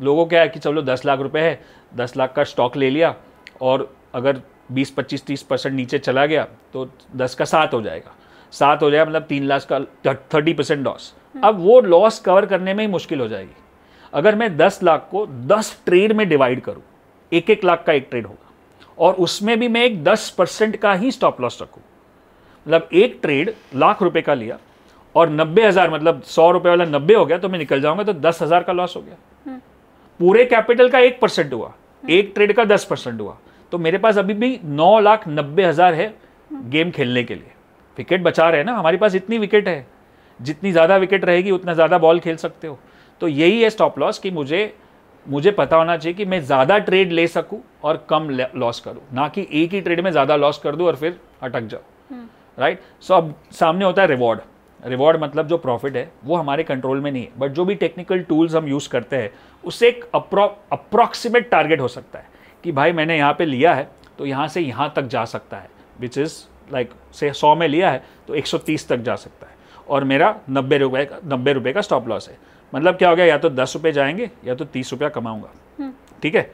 लोगों क्या है कि चलो 10 लाख रुपए है, 10 लाख का स्टॉक ले लिया, और अगर 20, 25, 30% नीचे चला गया तो 10 का 7 हो जाएगा, 7 हो जाएगा मतलब 3 लाख का 30% लॉस। अब वो लॉस कवर करने में ही मुश्किल हो जाएगी। अगर मैं 10 लाख को 10 ट्रेड में डिवाइड करूँ, 1-1 लाख का एक ट्रेड होगा, और उसमें भी मैं एक 10% का ही स्टॉप लॉस रखूँ। मतलब एक ट्रेड लाख रुपए का लिया और 90,000, मतलब 100 रुपए वाला 90 हो गया तो मैं निकल जाऊंगा, तो 10,000 का लॉस हो गया। पूरे कैपिटल का 1% हुआ, एक ट्रेड का 10% हुआ, तो मेरे पास अभी भी 9,90,000 है गेम खेलने के लिए। विकेट बचा रहे हैं ना, हमारे पास इतनी विकेट है, जितनी ज़्यादा विकेट रहेगी उतना ज़्यादा बॉल खेल सकते हो। तो यही है स्टॉप लॉस, कि मुझे पता होना चाहिए कि मैं ज़्यादा ट्रेड ले सकूं और कम लॉस करूं, ना कि एक ही ट्रेड में ज़्यादा लॉस कर दूं और फिर अटक जाऊं, राइट। सो अब सामने होता है रिवॉर्ड। रिवॉर्ड मतलब जो प्रॉफिट है वो हमारे कंट्रोल में नहीं है, बट जो भी टेक्निकल टूल्स हम यूज़ करते हैं उससे एक अप्रॉक्सीमेट टारगेट हो सकता है कि भाई मैंने यहाँ पे लिया है तो यहाँ से यहाँ तक जा सकता है, विच इज़ लाइक से 100 में लिया है तो 130 तक जा सकता है, और मेरा 90 रुपये का स्टॉप लॉस है। मतलब क्या हो गया, या तो 10 रुपये जाएंगे या तो 30 रुपया कमाऊंगा, ठीक है।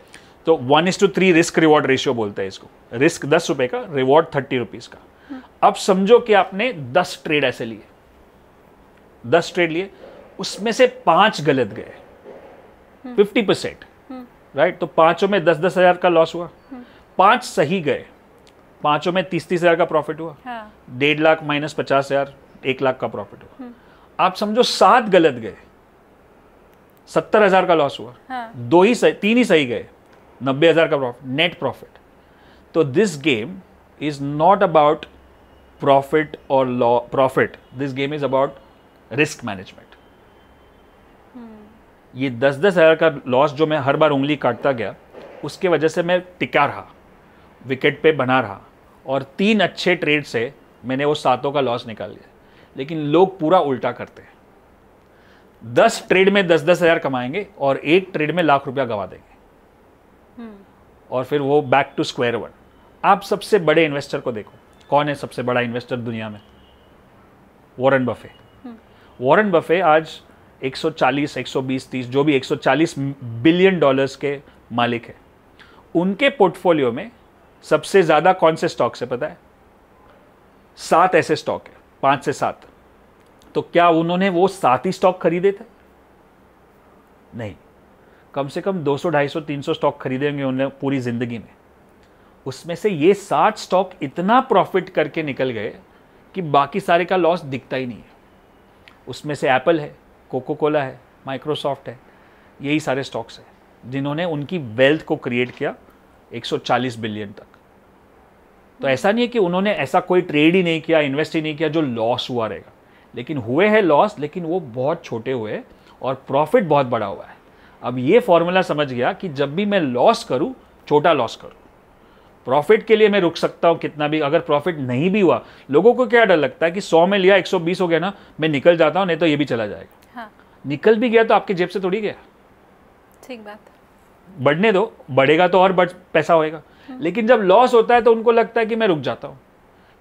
तो 1:3 रिस्क रिवॉर्ड रेशियो बोलते हैं इसको। रिस्क 10 रुपये का, रिवॉर्ड 30 रुपीज़ का। अब समझो कि आपने 10 ट्रेड ऐसे लिए, 10 ट्रेड लिए, उसमें से 5 गलत गए, 50%, राइट। तो 5 में 10-10 हज़ार का लॉस हुआ, 5 सही गए, 5 में 30-30 हज़ार का प्रॉफिट हुआ, 1.5 लाख माइनस 50,000, 1 लाख का प्रॉफिट हुआ। आप समझो 7 गलत गए, 70,000 का लॉस हुआ, 3 ही सही गए, 90,000 का प्रॉफिट, नेट प्रॉफिट। तो this game is not about profit और profit, this game is about risk management. ये 10-10 हज़ार का लॉस जो मैं हर बार उंगली काटता गया, उसके वजह से मैं टिका रहा, विकेट पे बना रहा, और 3 अच्छे ट्रेड से मैंने वो 7 का लॉस निकाल लिया। लेकिन लोग पूरा उल्टा करते हैं, 10 ट्रेड में 10-10 हज़ार कमाएंगे और 1 ट्रेड में लाख रुपया गवा देंगे, और फिर वो बैक टू स्क्वायर वन। आप सबसे बड़े इन्वेस्टर को देखो, कौन है सबसे बड़ा इन्वेस्टर दुनिया में? Warren Buffett. वॉरेन बफे आज 140, 120, 30 जो भी 140 बिलियन डॉलर्स के मालिक है। उनके पोर्टफोलियो में सबसे ज्यादा कौन से स्टॉक से पता है? 7 ऐसे स्टॉक है, 5 से 7। तो क्या उन्होंने वो 7 ही स्टॉक खरीदे थे? नहीं, कम से कम 200, 250, 300 स्टॉक खरीदे होंगे उन्होंने पूरी जिंदगी में। उसमें से ये 60 स्टॉक इतना प्रॉफिट करके निकल गए कि बाकी सारे का लॉस दिखता ही नहीं है। उसमें से एप्पल है, कोको कोला है, माइक्रोसॉफ्ट है, यही सारे स्टॉक्स हैं जिन्होंने उनकी वेल्थ को क्रिएट किया 140 बिलियन तक। तो ऐसा नहीं है कि उन्होंने ऐसा कोई ट्रेड ही नहीं किया, इन्वेस्ट ही नहीं किया जो लॉस हुआ रहेगा, लेकिन हुए हैं लॉस, लेकिन वो बहुत छोटे हुए और प्रॉफिट बहुत बड़ा हुआ है। अब ये फॉर्मूला समझ गया कि जब भी मैं लॉस करूं, छोटा लॉस करूं। प्रॉफिट के लिए मैं रुक सकता हूं कितना भी, अगर प्रॉफिट नहीं भी हुआ, लोगों को क्या डर लगता है कि 100 में लिया 120 हो गया ना, मैं निकल जाता हूं, नहीं तो ये भी चला जाएगा। हाँ। निकल भी गया तो आपकी जेब से थोड़ी गया, ठीक बात, बढ़ने दो, बढ़ेगा तो और पैसा होएगा। लेकिन जब लॉस होता है तो उनको लगता है कि मैं रुक जाता हूं,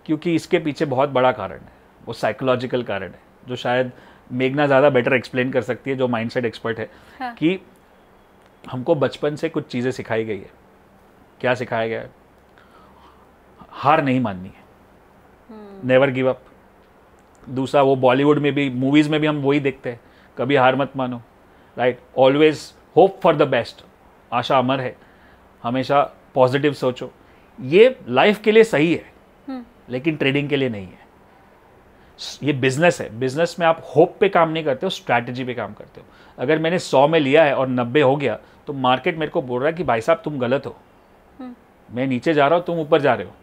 क्योंकि इसके पीछे बहुत बड़ा कारण है, वो साइकोलॉजिकल कारण है, जो शायद मेघना ज़्यादा बेटर एक्सप्लेन कर सकती है, जो माइंडसेट एक्सपर्ट है। हाँ। कि हमको बचपन से कुछ चीज़ें सिखाई गई है। क्या सिखाया गया है? हार नहीं माननी है, नेवर गिव अप। दूसरा, वो बॉलीवुड में भी, मूवीज़ में भी हम वही देखते हैं, कभी हार मत मानो, right, always hope for the best, आशा अमर है, हमेशा पॉजिटिव सोचो। ये लाइफ के लिए सही है, लेकिन ट्रेडिंग के लिए नहीं है। ये बिजनेस है, बिजनेस में आप होप पे काम नहीं करते हो, स्ट्रैटेजी पे काम करते हो। अगर मैंने 100 में लिया है और 90 हो गया, तो मार्केट मेरे को बोल रहा है कि भाई साहब तुम गलत हो, मैं नीचे जा रहा हूं, तुम ऊपर जा रहे हो।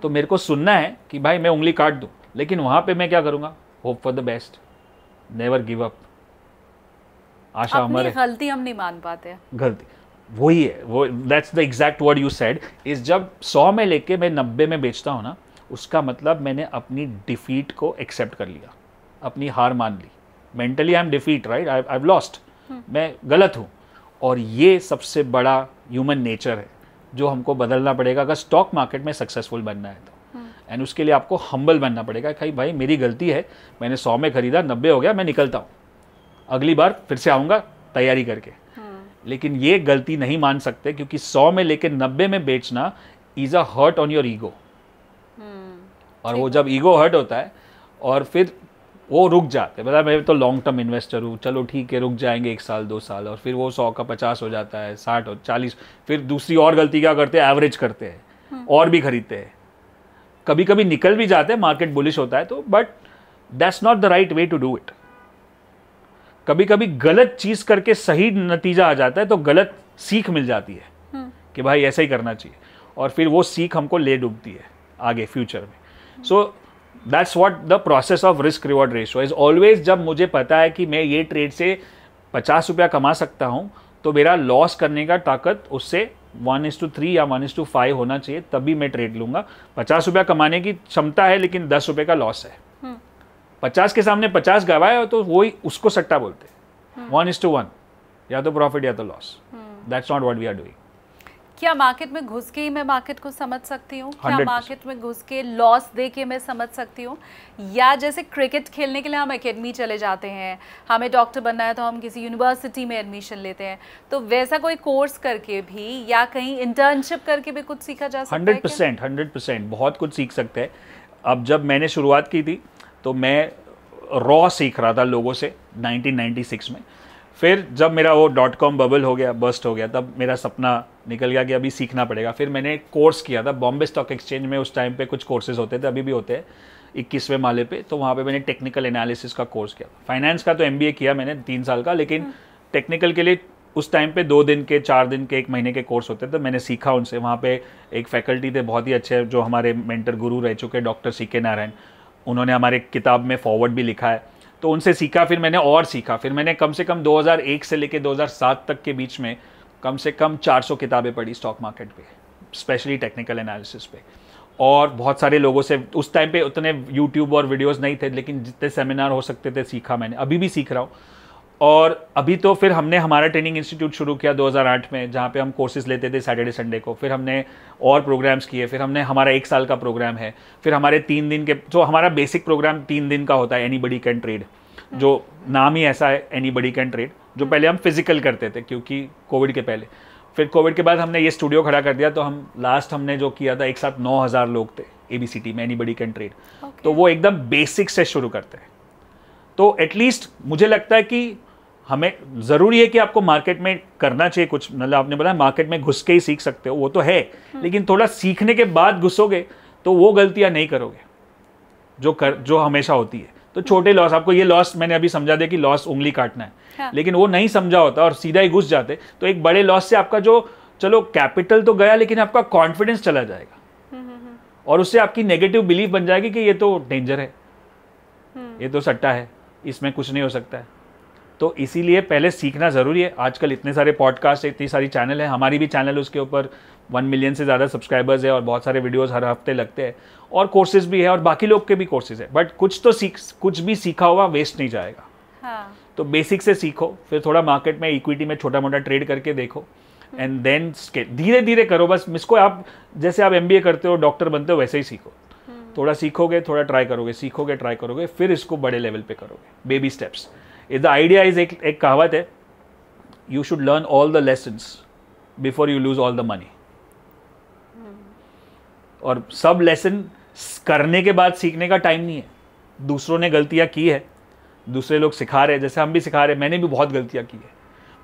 तो मेरे को सुनना है कि भाई मैं उंगली काट दूं, लेकिन वहां पे मैं क्या करूंगा? Hope for the best, never give up, आशा अमर है। गलती हम नहीं मान पाते, गलती वही है, वो that's the exact word you said is, जब 100 में लेके मैं 90 में बेचता हूं ना, उसका मतलब मैंने अपनी डिफीट को एक्सेप्ट कर लिया, अपनी हार मान ली। Mentally I am defeat, right, I have lost, मैं गलत हूं। और ये सबसे बड़ा ह्यूमन नेचर है जो हमको बदलना पड़ेगा अगर स्टॉक मार्केट में सक्सेसफुल बनना है तो। एंड उसके लिए आपको हम्बल बनना पड़ेगा कि भाई मेरी गलती है, मैंने 100 में खरीदा, 90 हो गया, मैं निकलता हूँ, अगली बार फिर से आऊँगा तैयारी करके। लेकिन ये गलती नहीं मान सकते, क्योंकि 100 में लेके 90 में बेचना is a hurt on your ego. और वो जब ईगो हर्ट होता है और फिर वो रुक जाते हैं, मतलब मैं तो लॉन्ग टर्म इन्वेस्टर हूँ, चलो ठीक है रुक जाएंगे 1 साल 2 साल, और फिर वो 100 का 50 हो जाता है, 60 और 40। फिर दूसरी और गलती क्या करते हैं? एवरेज करते हैं और भी खरीदते हैं। कभी कभी निकल भी जाते हैं, मार्केट बुलिश होता है तो, but that's not the right way to do it. कभी कभी गलत चीज करके सही नतीजा आ जाता है तो गलत सीख मिल जाती है कि भाई ऐसा ही करना चाहिए, और फिर वो सीख हमको ले डूबती है आगे फ्यूचर में। So that's what the process of risk reward ratio is always. जब मुझे पता है कि मैं ये ट्रेड से 50 रुपया कमा सकता हूँ, तो मेरा लॉस करने का ताकत उससे 1:3 या 1:5 होना चाहिए, तभी मैं ट्रेड लूंगा। 50 रुपया कमाने की क्षमता है, लेकिन 10 रुपये का लॉस है, 50 के सामने 50 गवाया तो वही उसको सट्टा बोलते हैं। 1:1, या तो प्रॉफिट या तो loss. That's not what we are doing. क्या मार्केट में घुस के ही मैं मार्केट को समझ सकती हूँ? क्या मार्केट में घुस के लॉस दे के मैं समझ सकती हूँ? या जैसे क्रिकेट खेलने के लिए हम एकेडमी चले जाते हैं, हमें डॉक्टर बनना है तो हम किसी यूनिवर्सिटी में एडमिशन लेते हैं, तो वैसा कोई कोर्स करके भी या कहीं इंटर्नशिप करके भी कुछ सीखा जा सकता है? 100% बहुत कुछ सीख सकते हैं। अब जब मैंने शुरुआत की थी तो मैं रॉ सीख रहा था लोगों से 1996 में। फिर जब मेरा वो .com बबल हो गया, बस्ट हो गया, तब मेरा सपना निकल गया कि अभी सीखना पड़ेगा। फिर मैंने एक कोर्स किया था बॉम्बे स्टॉक एक्सचेंज में, उस टाइम पे कुछ कोर्सेज होते थे, अभी भी होते हैं 21वें माले पे, तो वहाँ पे मैंने टेक्निकल एनालिसिस का कोर्स किया। फाइनेंस का तो MBA किया मैंने 3 साल का, लेकिन टेक्निकल के लिए उस टाइम पे 2 दिन के, 4 दिन के, 1 महीने के कोर्स होते थे। मैंने सीखा उनसे। वहाँ पे एक फैकल्टी थे बहुत ही अच्छे, जो हमारे मेंटर गुरु रह चुके डॉक्टर CK नारायण, उन्होंने हमारे किताब में फॉरवर्ड भी लिखा है, तो उनसे सीखा। फिर मैंने और सीखा। फिर मैंने कम से कम 2001 से लेकर 2007 तक के बीच में कम से कम 400 किताबें पढ़ी स्टॉक मार्केट पे, स्पेशली टेक्निकल एनालिसिस पे। और बहुत सारे लोगों से, उस टाइम पे उतने यूट्यूब और वीडियोस नहीं थे, लेकिन जितने सेमिनार हो सकते थे सीखा मैंने, अभी भी सीख रहा हूँ। और अभी तो फिर हमने हमारा ट्रेनिंग इंस्टीट्यूट शुरू किया 2008 में, जहाँ पे हम कोर्सेज लेते थे सैटरडे संडे को। फिर हमने और प्रोग्राम्स किए। फिर हमने हमारा 1 साल का प्रोग्राम है। फिर हमारे 3 दिन के, जो हमारा बेसिक प्रोग्राम 3 दिन का होता है, एनीबडी कैन ट्रेड, जो नाम ही ऐसा है, एनीबडी कैन ट्रेड, जो पहले हम फिजिकल करते थे क्योंकि कोविड के पहले। फिर कोविड के बाद हमने ये स्टूडियो खड़ा कर दिया, तो हम लास्ट हमने जो किया था, एक साथ 9000 लोग थे ABCT में, एनीबडी कैन ट्रेड। तो वो एकदम बेसिक से शुरू करते हैं। तो एटलीस्ट मुझे लगता है कि हमें ज़रूरी है कि आपको मार्केट में करना चाहिए कुछ, मतलब आपने बताया मार्केट में घुस के ही सीख सकते हो, वो तो है, लेकिन थोड़ा सीखने के बाद घुसोगे तो वो गलतियां नहीं करोगे जो हमेशा होती है। तो छोटे लॉस, आपको ये लॉस मैंने अभी समझा दिया कि लॉस उंगली काटना है, हाँ। लेकिन वो नहीं समझा होता और सीधा ही घुस जाते, तो एक बड़े लॉस से आपका जो, चलो कैपिटल तो गया, लेकिन आपका कॉन्फिडेंस चला जाएगा और उससे आपकी नेगेटिव बिलीफ बन जाएगी कि ये तो डेंजर है, ये तो सट्टा है, इसमें कुछ नहीं हो सकता है। तो इसीलिए पहले सीखना ज़रूरी है। आजकल इतने सारे पॉडकास्ट, इतनी सारी चैनल है, हमारी भी चैनल, उसके ऊपर 1 मिलियन से ज़्यादा सब्सक्राइबर्स है और बहुत सारे वीडियोस हर हफ्ते लगते हैं, और कोर्सेज भी है और बाकी लोग के भी कोर्सेज है। बट कुछ भी सीखा हुआ वेस्ट नहीं जाएगा। हाँ। तो बेसिक से सीखो, फिर थोड़ा मार्केट में इक्विटी में छोटा मोटा ट्रेड करके देखो, एंड देन धीरे धीरे करो। बस इसको आप, जैसे आप MBA करते हो, डॉक्टर बनते हो, वैसे ही सीखो। थोड़ा सीखोगे, थोड़ा ट्राई करोगे, सीखोगे, ट्राई करोगे, फिर इसको बड़े लेवल पे करोगे, baby steps. The idea is, एक कहावत है, you should learn all the lessons before you lose all the money. और सब लेसन करने के बाद सीखने का टाइम नहीं है। दूसरों ने गलतियां की है, दूसरे लोग सिखा रहे हैं, जैसे हम भी सिखा रहे हैं, मैंने भी बहुत गलतियां की है।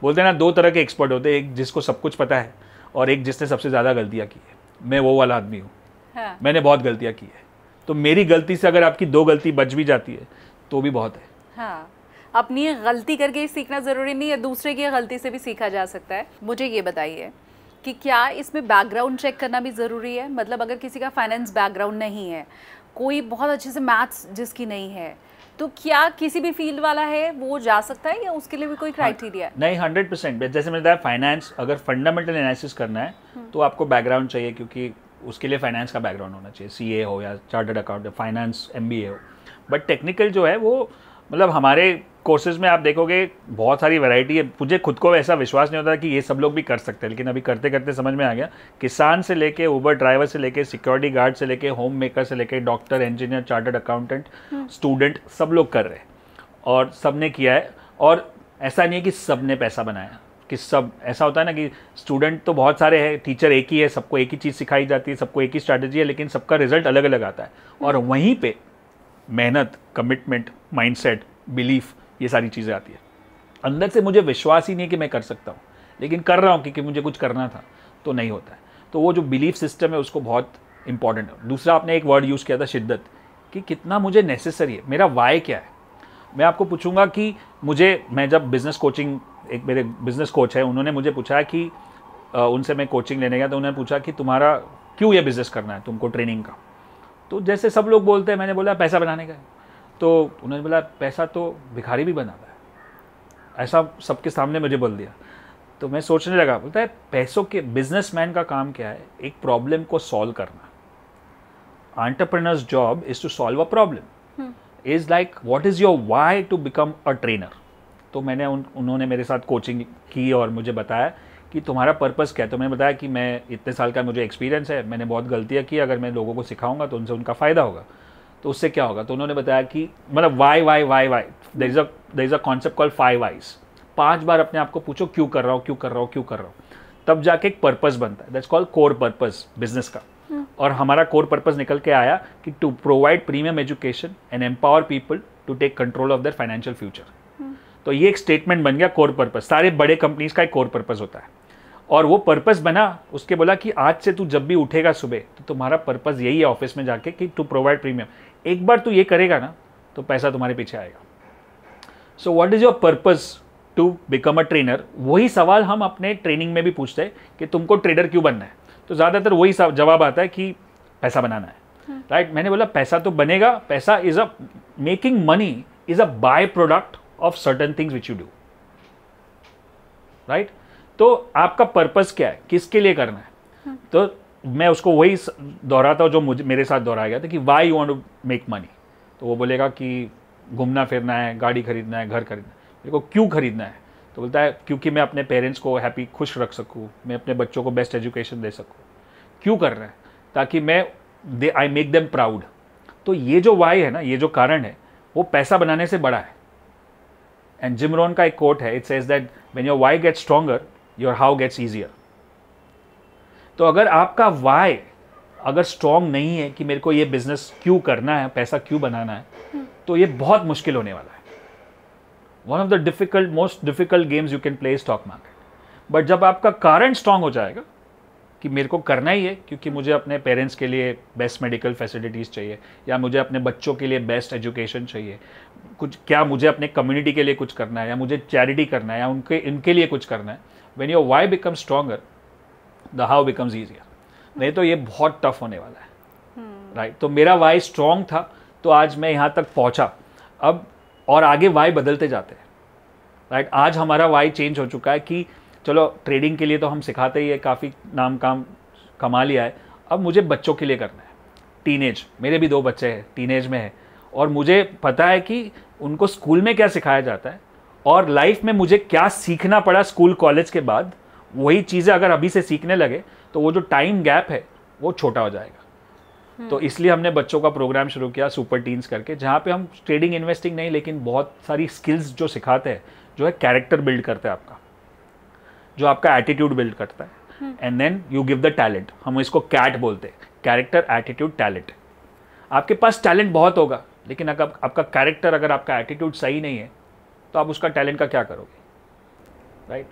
बोलते हैं ना, 2 तरह के एक्सपर्ट होते हैं, एक जिसको सब कुछ पता है और एक जिसने सबसे ज़्यादा गलतियां की है। मैं वो वाला आदमी हूँ। हाँ। मैंने बहुत गलतियां की है, तो मेरी गलती से अगर आपकी 2 गलती बच भी जाती है तो भी बहुत है। हाँ, अपनी गलती करके ही सीखना ज़रूरी नहीं है, दूसरे की गलती से भी सीखा जा सकता है। मुझे ये बताइए कि क्या इसमें बैकग्राउंड चेक करना भी ज़रूरी है? मतलब अगर किसी का फाइनेंस बैकग्राउंड नहीं है, कोई बहुत अच्छे से मैथ्स जिसकी नहीं है, तो क्या किसी भी फील्ड वाला है वो जा सकता है या उसके लिए भी कोई क्राइटेरिया है? नहीं, 100%। जैसे मैंने बताया, फाइनेंस अगर फंडामेंटल एनालिसिस करना है तो आपको बैकग्राउंड चाहिए, क्योंकि उसके लिए फाइनेंस का बैकग्राउंड होना चाहिए, CA हो या चार्टर्ड अकाउंटेंट, फाइनेंस MBA हो। बट टेक्निकल जो है वो, मतलब हमारे कोर्सेज में आप देखोगे बहुत सारी वैरायटी है। मुझे खुद को ऐसा विश्वास नहीं होता कि ये सब लोग भी कर सकते हैं, लेकिन अभी करते करते समझ में आ गया, किसान से लेके उबर ड्राइवर से लेके सिक्योरिटी गार्ड से लेके होम मेकर से लेके doctor, engineer, chartered accountant, student, सब लोग कर रहे हैं और सब ने किया है। और ऐसा नहीं है कि सब ने पैसा बनाया, कि सब, ऐसा होता है ना कि स्टूडेंट तो बहुत सारे हैं, टीचर एक ही है, सबको एक ही चीज़ सिखाई जाती है, सबको एक ही स्ट्रैटेजी है, लेकिन सबका रिजल्ट अलग अलग आता है। और वहीं पे मेहनत, कमिटमेंट, माइंडसेट, बिलीफ, ये सारी चीज़ें आती है। अंदर से मुझे विश्वास ही नहीं है कि मैं कर सकता हूँ, लेकिन कर रहा हूँ क्योंकि मुझे कुछ करना था, तो नहीं होता है। तो वो जो बिलीफ सिस्टम है उसको बहुत इंपॉर्टेंट है। दूसरा, आपने एक वर्ड यूज़ किया था, शिद्दत, कि कितना मुझे नेसेसरी है, मेरा वाई क्या है। मैं आपको पूछूंगा कि मैं जब बिज़नेस कोचिंग, एक मेरे बिज़नेस कोच है, उन्होंने मुझे पूछा कि उनसे मैं कोचिंग लेने गया, तो उन्होंने पूछा कि तुम्हारा क्यों ये बिज़नेस करना है तुमको, ट्रेनिंग का। तो जैसे सब लोग बोलते हैं, मैंने बोला पैसा बनाने का है। तो उन्होंने बोला पैसा तो भिखारी भी बनाता है, ऐसा सबके सामने मुझे बोल दिया। तो मैं सोचने लगा, बोलता है पैसों के, बिजनेसमैन का काम क्या है, एक प्रॉब्लम को सॉल्व करना। Entrepreneurs job is to solve a problem, is like what is your why to become a trainer. तो मैंने उन्होंने मेरे साथ कोचिंग की और मुझे बताया कि तुम्हारा पर्पस क्या है। तो मैंने बताया कि मैं इतने साल का मुझे एक्सपीरियंस है, मैंने बहुत गलतियाँ की, अगर मैं लोगों को सिखाऊंगा तो उनसे उनका फ़ायदा होगा, तो उससे क्या होगा। तो उन्होंने बताया कि मतलब why why why why, there is a concept called 5 whys. 5 बार अपने आप को पूछो क्यों कर रहा हूँ, क्यों कर रहा हूँ, क्यों कर रहा हूँ, तब जाके एक पर्पस बनता है। That's called core purpose business का। और हमारा कोर पर्पस निकल के आया कि to provide premium education and empower people to take control of their financial future. तो ये एक स्टेटमेंट बन गया कोर पर्पस। सारे बड़े कंपनीज का एक कोर पर्पस होता है, और वो पर्पस बना, उसके बोला कि आज से तू जब भी उठेगा सुबह तो तुम्हारा पर्पस यही है ऑफिस में जाके कि टू प्रोवाइड प्रीमियम। एक बार तू ये करेगा ना तो पैसा तुम्हारे पीछे आएगा। So what is your purpose to become a trainer? वही सवाल हम अपने ट्रेनिंग में भी पूछते हैं कि तुमको ट्रेडर क्यों बनना है, तो ज़्यादातर वही जवाब आता है कि पैसा बनाना है, राइट? मैंने बोला पैसा तो बनेगा, पैसा is a making money is a by product of certain things which you do, right? तो आपका पर्पस क्या है, किसके लिए करना है? तो मैं उसको वही दोहराता हूँ जो मेरे साथ दोहराया गया था कि why you want to make money. तो वो बोलेगा कि घूमना फिरना है, गाड़ी खरीदना है, घर खरीदना है। मेरे को क्यों खरीदना है? तो बोलता है क्योंकि मैं अपने पेरेंट्स को हैप्पी, खुश रख सकूँ, मैं अपने बच्चों को बेस्ट एजुकेशन दे सकूँ। क्यों कर रहे हैं? ताकि मैं आई मेक देम प्राउड। तो ये जो वाई है ना, ये जो कारण है, वो पैसा बनाने से बड़ा है। एंड जिम रोहन का एक कोट है, it says that when your why gets stronger your how gets easier. तो अगर आपका वाई अगर स्ट्रॉन्ग नहीं है कि मेरे को ये बिजनेस क्यों करना है, पैसा क्यों बनाना है, तो ये बहुत मुश्किल होने वाला है। One of the most difficult games you can play stock market. But जब आपका कारण स्ट्रॉन्ग हो जाएगा कि मेरे को करना ही है क्योंकि मुझे अपने पेरेंट्स के लिए बेस्ट मेडिकल फैसिलिटीज़ चाहिए, या मुझे अपने बच्चों के लिए बेस्ट एजुकेशन चाहिए, कुछ क्या मुझे अपने कम्युनिटी के लिए कुछ करना है, या मुझे चैरिटी करना है, या इनके लिए कुछ करना है, when your why become stronger the how becomes easier. नहीं तो ये बहुत टफ होने वाला है, राइट? तो मेरा वाई स्ट्रॉन्ग था तो आज मैं यहाँ तक पहुँचा। अब और आगे वाई बदलते जाते हैं, राइट? आज हमारा वाई चेंज हो चुका है कि चलो ट्रेडिंग के लिए तो हम सिखाते ही है, काफ़ी नाम काम कमा लिया है, अब मुझे बच्चों के लिए करना है। टीनेज, मेरे भी 2 बच्चे हैं, टीनेज में है, और मुझे पता है कि उनको स्कूल में क्या सिखाया जाता है और लाइफ में मुझे क्या सीखना पड़ा स्कूल कॉलेज के बाद, वही चीज़ें अगर अभी से सीखने लगे तो वो जो टाइम गैप है वो छोटा हो जाएगा। तो इसलिए हमने बच्चों का प्रोग्राम शुरू किया सुपर टीन्स करके, जहाँ पे हम ट्रेडिंग इन्वेस्टिंग नहीं लेकिन बहुत सारी स्किल्स जो सिखाते हैं, जो है कैरेक्टर बिल्ड करते हैं आपका, जो आपका एटीट्यूड बिल्ड करता है, and then you give the talent. हम इसको कैट बोलते हैं, कैरेक्टर एटीट्यूड टैलेंट। आपके पास टैलेंट बहुत होगा लेकिन अगर आपका कैरेक्टर, अगर आपका एटीट्यूड सही नहीं है तो आप उसका टैलेंट का क्या करोगे, राइट?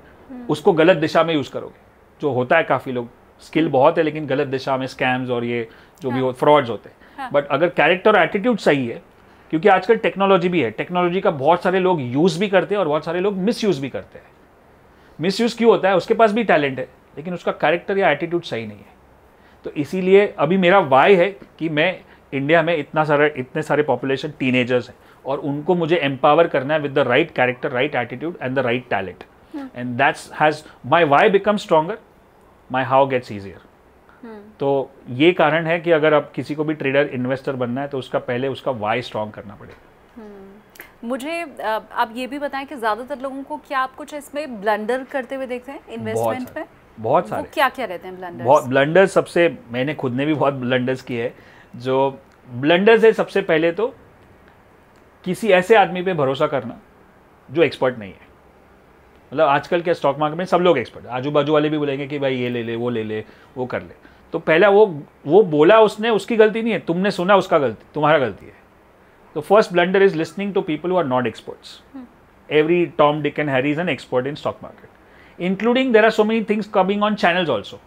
उसको गलत दिशा में यूज़ करोगे, जो होता है। काफ़ी लोग स्किल बहुत है लेकिन गलत दिशा में स्कैम्स और ये जो भी फ्रॉड्स होते हैं। बट अगर कैरेक्टर और एटीट्यूड सही है, क्योंकि आजकल टेक्नोलॉजी भी है, टेक्नोलॉजी का बहुत सारे लोग यूज़ भी करते हैं और बहुत सारे लोग मिसयूज़ भी करते हैं। मिसयूज़ क्यों होता है? उसके पास भी टैलेंट है लेकिन उसका कैरेक्टर या एटीट्यूड सही नहीं है। तो इसीलिए अभी मेरा वाई है कि मैं इंडिया में इतने सारे पॉपुलेशन टीनेजर्स हैं और उनको मुझे एम्पावर करना है with the right character, right attitude and the right talent, and that's has my why become stronger, my how gets easier. तो ये कारण है कि अगर अब किसी को भी ट्रेडर इन्वेस्टर बनना है तो उसका पहले उसका वाई स्ट्रॉन्ग करना पड़ेगा। मुझे आप ये भी बताएं कि ज़्यादातर लोगों को क्या आप कुछ इसमें ब्लंडर करते हुए देखते हैं इन्वेस्टमेंट में? बहुत सारे। क्या क्या रहते हैं ब्लंडर्स? बहुत ब्लंडर्स, सबसे मैंने खुद ने भी बहुत ब्लंडर्स किए हैं। जो ब्लंडर्स है, सबसे पहले तो किसी ऐसे आदमी पे भरोसा करना जो एक्सपर्ट नहीं है। मतलब आजकल के स्टॉक मार्केट में सब लोग एक्सपर्ट, आजू बाजू वाले भी बोलेंगे कि भाई ये ले ले, वो ले ले, वो कर ले। तो पहला वो बोला उसने, उसकी गलती नहीं है, तुमने सुना उसका गलती, तुम्हारा गलती है। तो first blunder is listening to people who are not experts. Every Tom, Dick and Harry is an expert in stock market, including there are so many things coming on channels also.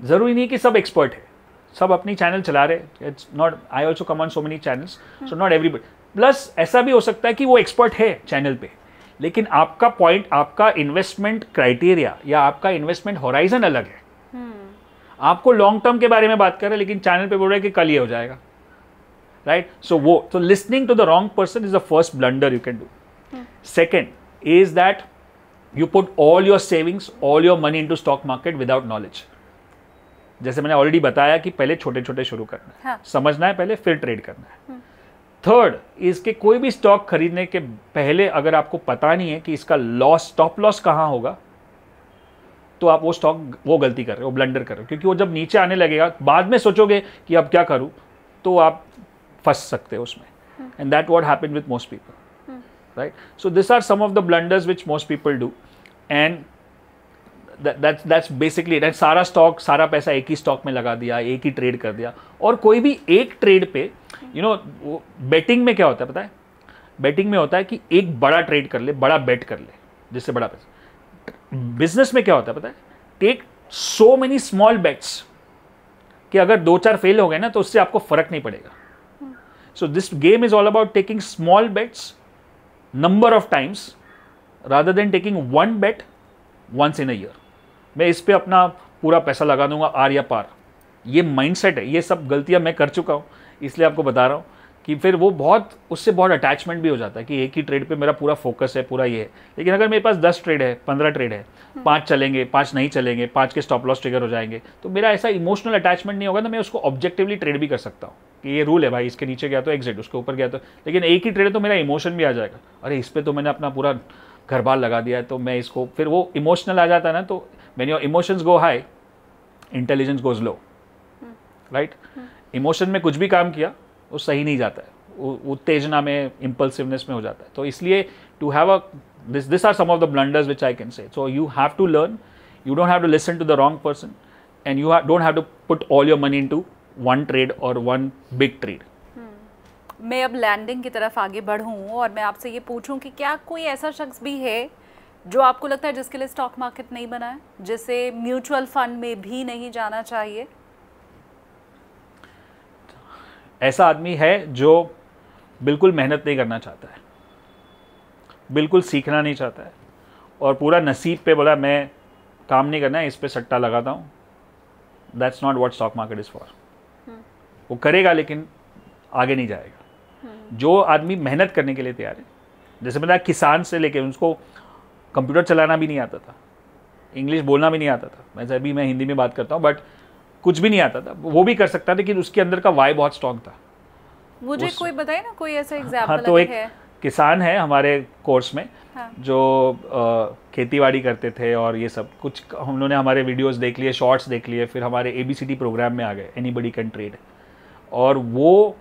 जरूरी नहीं कि सब expert है, सब अपनी channel चला रहे। It's not, I also come on so many channels, so not everybody. Plus ऐसा भी हो सकता है कि वो एक्सपर्ट है चैनल पे, लेकिन आपका पॉइंट, आपका इन्वेस्टमेंट क्राइटेरिया या आपका इन्वेस्टमेंट होराइजन अलग है। आपको लॉन्ग टर्म के बारे में बात कर रहे हैं लेकिन चैनल पे बोल रहे हैं कि कल ये हो जाएगा, right? So listening to the wrong person is the first blunder you can do. Second is that you put all your savings, all your money into stock market without knowledge. जैसे मैंने ऑलरेडी बताया कि पहले छोटे छोटे शुरू करना है, हाँ. समझना है पहले, फिर ट्रेड करना है। थर्ड, इसके कोई भी स्टॉक खरीदने के पहले अगर आपको पता नहीं है कि इसका लॉस, स्टॉप लॉस कहाँ होगा, तो आप वो गलती कर रहे हो, ब्लंडर कर रहे हो। क्योंकि वो जब नीचे आने लगेगा, बाद में सोचोगे कि अब क्या करूँ, तो आप फंस सकते हो उसमें। And that what happened with most people, right? So these are some of the blunders which most people do, and that's basically that। सारा स्टॉक, सारा पैसा एक ही स्टॉक में लगा दिया, एक ही ट्रेड कर दिया। और कोई भी एक ट्रेड पे, यू नो, बेटिंग में क्या होता है पता है? बेटिंग में होता है कि एक बड़ा ट्रेड कर ले, बड़ा बेट कर ले, जिससे बड़ा पैसा। बिजनेस में क्या होता है पता है, take so many small bets कि अगर 2-4 फेल हो गए ना तो उससे आपको फर्क नहीं पड़ेगा। So this game is all about taking small bets number of times rather than taking one bet once in a year. मैं इस पे अपना पूरा पैसा लगा दूंगा आर या पार, ये माइंडसेट है। ये सब गलतियां मैं कर चुका हूँ, इसलिए आपको बता रहा हूँ कि फिर वो उससे बहुत अटैचमेंट भी हो जाता है कि एक ही ट्रेड पे मेरा पूरा फोकस है, पूरा ये है। लेकिन अगर मेरे पास 10 ट्रेड है, 15 ट्रेड है, 5 चलेंगे, 5 नहीं चलेंगे, 5 के स्टॉप लॉस ट्रिगर हो जाएंगे, तो मेरा ऐसा इमोशनल अटैचमेंट नहीं होगा ना, मैं उसको ऑब्जेक्टिवली ट्रेड भी कर सकता हूँ कि ये रूल है भाई, इसके नीचे गया तो एग्जिट, उसके ऊपर गया तो। लेकिन एक ही ट्रेड तो मेरा इमोशन भी आ जाएगा, अरे इस पर तो मैंने अपना पूरा घर बार लगा दिया है, तो मैं इसको, फिर वो इमोशनल आ जाता है ना। तो when your emotions go high, intelligence goes low, right. Emotion में कुछ भी काम किया वो सही नहीं जाता है, उत्तेजना में, इम्पल्सिवनेस में हो जाता है। तो इसलिए to have a this are some of the blunders which I can say. So you have to learn, you don't have to listen to the wrong person, and you don't have to put all your money into one trade और one big trade. मैं अब landing की तरफ आगे बढ़ूं और मैं आपसे ये पूछूं कि क्या कोई ऐसा शख्स भी है जो आपको लगता है जिसके लिए स्टॉक मार्केट नहीं बना है, जिसे म्यूचुअल फंड में भी नहीं जाना चाहिए? ऐसा आदमी है जो बिल्कुल मेहनत नहीं करना चाहता है, बिल्कुल सीखना नहीं चाहता है, और पूरा नसीब पे बोला मैं काम नहीं करना है, इस पे सट्टा लगाता हूँ। That's not what stock market is for. वो करेगा लेकिन आगे नहीं जाएगा। जो आदमी मेहनत करने के लिए तैयार है, जैसे बताया किसान से लेके उसको कंप्यूटर चलाना भी नहीं आता था, इंग्लिश बोलना भी नहीं आता था, वैसे अभी मैं हिंदी में बात करता हूँ, बट कुछ भी नहीं आता था, वो भी कर सकता था, लेकिन उसके अंदर का वाई बहुत स्ट्रॉन्ग था। मुझे कोई बताए ना कोई ऐसा एग्जाम्पल। हाँ, तो एक किसान है हमारे कोर्स में, हाँ, जो खेतीबाड़ी करते थे और ये सब कुछ, हम लोगों ने हमारे वीडियोस देख लिए, शॉर्ट्स देख लिए, फिर हमारे ABCD प्रोग्राम में आ गए, एनीबडी कैन ट्रेड, और वो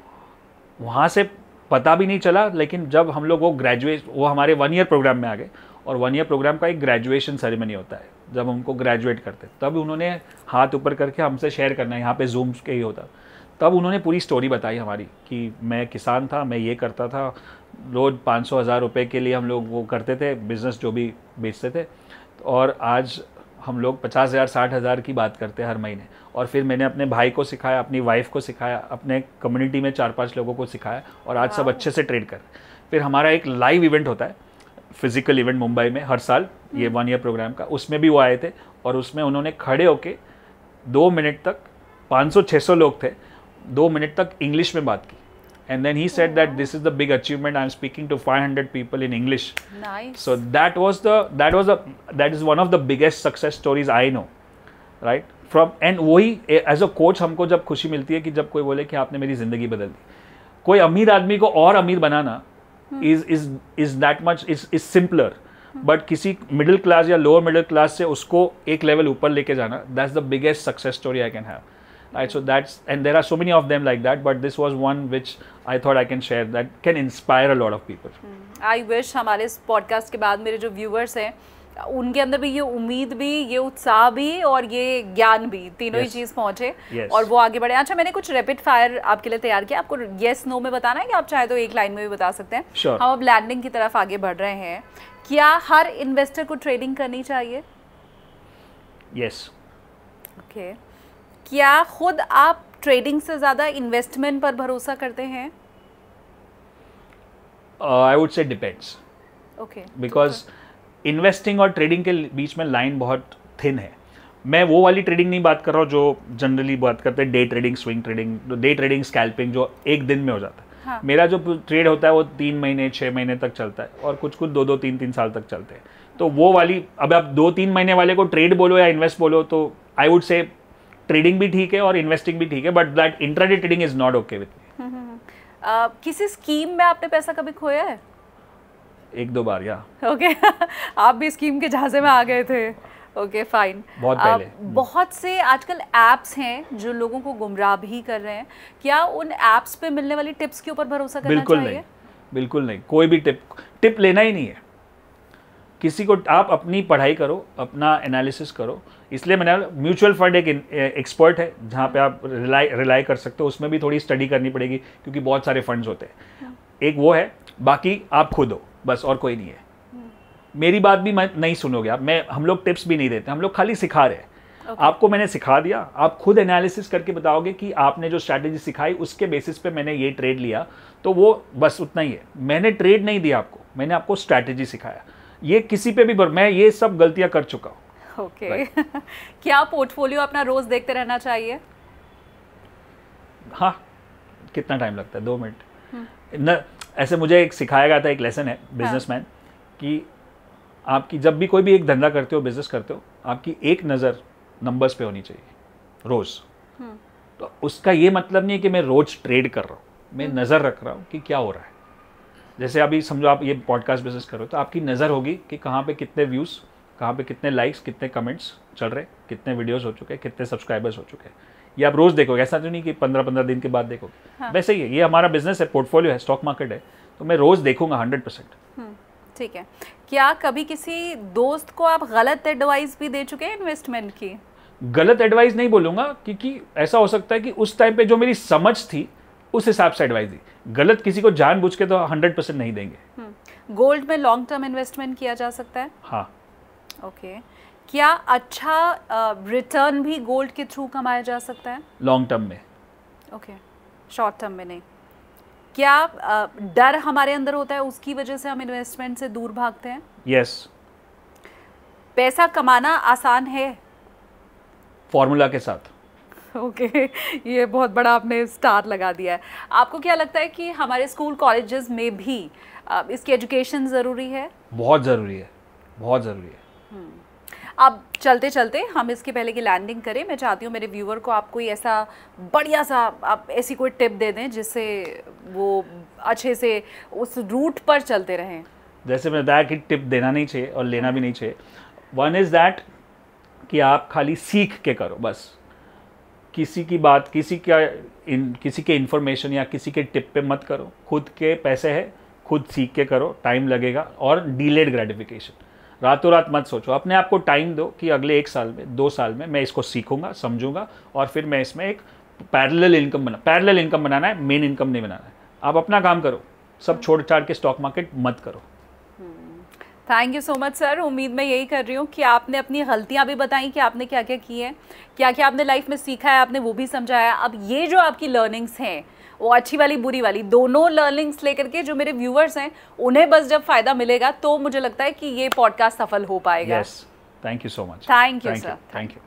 वहाँ से पता भी नहीं चला। लेकिन जब हम लोग वो हमारे 1 ईयर प्रोग्राम में आ गए, और 1 ईयर प्रोग्राम का एक ग्रेजुएशन सेरेमनी होता है, जब हमको ग्रेजुएट करते तब उन्होंने हाथ ऊपर करके हमसे शेयर करना है, यहाँ पे जूम के ही होता, तब उन्होंने पूरी स्टोरी बताई हमारी कि मैं किसान था, मैं ये करता था, रोज़ 500-1000 रुपये के लिए हम लोग वो करते थे, बिज़नेस जो भी बेचते थे, और आज हम लोग 50,000-60,000 की बात करते हैं हर महीने। और फिर मैंने अपने भाई को सिखाया, अपनी वाइफ को सिखाया, अपने कम्युनिटी में 4-5 लोगों को सिखाया, और आज सब अच्छे से ट्रेड कर। फिर हमारा एक लाइव इवेंट होता है, फिजिकल इवेंट मुंबई में हर साल, ये 1 ईयर प्रोग्राम का, उसमें भी वो आए थे, और उसमें उन्होंने खड़े होके 2 मिनट तक, 500-600 लोग थे, 2 मिनट तक इंग्लिश में बात की। And then he said that this is the big achievement. I'm speaking to 500 people in English. Nice. So that is one of the biggest success stories I know, right? And वही as a coach हमको जब खुशी मिलती है कि जब कोई बोले कि आपने मेरी ज़िंदगी बदल दी। कोई अमीर आदमी को और अमीर बनाना is that much is simpler, but किसी मिडिल क्लास या लोअर मिडिल क्लास से उसको एक लेवल ऊपर लेके जाना, that's the biggest success story I can have. Right, so and there are so many of them like that, but this was one which I thought I can share that can inspire a lot of people. I wish हमारे इस podcast के बाद मेरे जो viewers हैं उनके अंदर भी ये उम्मीद भी, ये उत्साह भी और ये ज्ञान भी, तीनों ही चीज़ पहुँचे और वो आगे बढ़े। अच्छा, मैंने कुछ रैपिड फायर आपके लिए तैयार किया, आपको येस नो में बताना है, कि आप चाहे तो एक लाइन में भी बता सकते हैं। Sure. हम अब लैंडिंग की तरफ आगे बढ़ रहे हैं। क्या हर इन्वेस्टर को ट्रेडिंग करनी चाहिए? Yes. Okay. क्या खुद आप ट्रेडिंग से ज़्यादा इन्वेस्टमेंट पर भरोसा करते हैं? I would say depends. Okay. Because investing और ट्रेडिंग के बीच में लाइन बहुत थिन है। मैं वो वाली ट्रेडिंग नहीं बात कर रहा हूँ जो जनरली बात करते हैं, day trading, swing trading, day trading, scalping, जो एक दिन में हो जाता है। हाँ. मेरा जो ट्रेड होता है वो 3 महीने 6 महीने तक चलता है, और कुछ 2-2 3-3 साल तक चलते हैं। तो वो वाली, अब आप 2-3 महीने वाले को ट्रेड बोलो या इन्वेस्ट बोलो, तो आई वुड से ट्रेडिंग भी ठीक है और इन्वेस्टिंग भी ठीक है, but that intraday trading is not okay with me. किसी स्कीम में आपने पैसा कभी खोया है? 1-2 बार, या ओके। आप भी स्कीम के झांसे में आ गए थे? Okay, fine. बहुत पहले। बहुत से आजकल ऐप्स हैं जो लोगों को गुमराह भी कर रहे हैं, क्या उन ऐप्स पे मिलने वाली टिप्स के ऊपर भरोसा करना बिल्कुल चाहिए? नहीं, बिल्कुल नहीं, कोई भी टिप लेना ही नहीं है किसी को। आप अपनी पढ़ाई करो, अपना एनालिसिस करो। इसलिए मैंने, म्यूचुअल फंड एक एक्सपर्ट है जहाँ पे आप रिलाई कर सकते हो, उसमें भी थोड़ी स्टडी करनी पड़ेगी क्योंकि बहुत सारे फंड्स होते हैं। एक वो है, बाकी आप खुद हो बस, और कोई नहीं है। मेरी बात भी नहीं सुनोगे आप, हम लोग टिप्स भी नहीं देते, हम लोग खाली सिखा रहे हैं। आपको मैंने सिखा दिया, आप खुद एनालिसिस करके बताओगे कि आपने जो स्ट्रैटेजी सिखाई उसके बेसिस पे मैंने ये ट्रेड लिया, तो वो बस उतना ही है। मैंने ट्रेड नहीं दिया आपको, मैंने आपको स्ट्रैटेजी सिखाया। ये किसी पे भी मैं ये सब गलतियां कर चुका हूँ। ओके। क्या पोर्टफोलियो अपना रोज देखते रहना चाहिए? हाँ, कितना टाइम लगता है? 2 मिनट न। ऐसे मुझे एक सिखाया गया था, एक लेसन है बिजनेसमैन, कि आपकी जब भी कोई भी एक धंधा करते हो, बिजनेस करते हो, आपकी एक नज़र नंबर्स पे होनी चाहिए रोज। तो उसका ये मतलब नहीं है कि मैं रोज ट्रेड कर रहा हूँ, मैं नज़र रख रहा हूँ कि क्या हो रहा है। जैसे अभी समझो आप ये पॉडकास्ट बिजनेस करो, तो आपकी नज़र होगी कि कहाँ पे कितने व्यूज़, कहाँ पे कितने लाइक्स, कितने कमेंट्स चल रहे, कितने वीडियोस हो चुके हैं, कितने सब्सक्राइबर्स हो चुके हैं। ये आप रोज़ देखोगे, ऐसा तो नहीं कि 15-15 दिन के बाद देखोगे। हाँ। वैसे ही है, ये हमारा बिजनेस है, पोर्टफोलियो है, स्टॉक मार्केट है, तो मैं रोज़ देखूंगा 100%। ठीक है। क्या कभी किसी दोस्त को आप गलत एडवाइस भी दे चुके हैं इन्वेस्टमेंट की? गलत एडवाइस नहीं बोलूँगा, क्योंकि ऐसा हो सकता है कि उस टाइम पे जो मेरी समझ थी उस हिसाब से एडवाइस दी। गलत किसी को जानबूझ के तो 100% नहीं देंगे। गोल्ड में लॉन्ग टर्म इन्वेस्टमेंट किया जा सकता है? हाँ। ओके। क्या अच्छा रिटर्न भी गोल्ड के थ्रू कमाया जा सकता है? लॉन्ग टर्म में। ओके, शॉर्ट टर्म में नहीं। क्या डर हमारे अंदर होता है, उसकी वजह से हम इन्वेस्टमेंट से दूर भागते हैं? यस। पैसा कमाना आसान है? फॉर्मूला के साथ। ओके, ये बहुत बड़ा आपने स्टार लगा दिया है। आपको क्या लगता है कि हमारे स्कूल कॉलेजेस में भी इसकी एजुकेशन ज़रूरी है? बहुत ज़रूरी है, बहुत ज़रूरी है। अब चलते चलते हम इसके पहले की लैंडिंग करें, मैं चाहती हूँ मेरे व्यूअर को आप कोई ऐसा बढ़िया सा, आप ऐसी कोई टिप दे दें जिससे वो अच्छे से उस रूट पर चलते रहें। जैसे मैं बताया कि टिप देना नहीं चाहिए और लेना भी नहीं चाहिए। वन इज़ दैट कि आप खाली सीख के करो बस। किसी की बात, किसी के इन्फॉर्मेशन या किसी के टिप पे मत करो। खुद के पैसे है, खुद सीख के करो, टाइम लगेगा। और डिलेड ग्रेटिफिकेशन, रातों रात मत सोचो। अपने आप को टाइम दो कि अगले 1 साल में, 2 साल में मैं इसको सीखूंगा, समझूंगा और फिर मैं इसमें एक पैरेलल इनकम बनाना है, मेन इनकम नहीं बनाना है। आप अपना काम करो, सब छोड़ छाड़ के स्टॉक मार्केट मत करो। Thank you so much sir. उम्मीद मैं यही कर रही हूँ कि आपने अपनी गलतियाँ भी बताई कि आपने क्या क्या की है, क्या क्या आपने लाइफ में सीखा है, आपने वो भी समझाया। अब ये जो आपकी लर्निंग्स हैं, वो अच्छी वाली बुरी वाली दोनों लर्निंग्स लेकर के जो मेरे व्यूअर्स हैं उन्हें बस जब फ़ायदा मिलेगा तो मुझे लगता है कि ये पॉडकास्ट सफल हो पाएगा। Yes, thank you so much. Thank you sir. Thank you.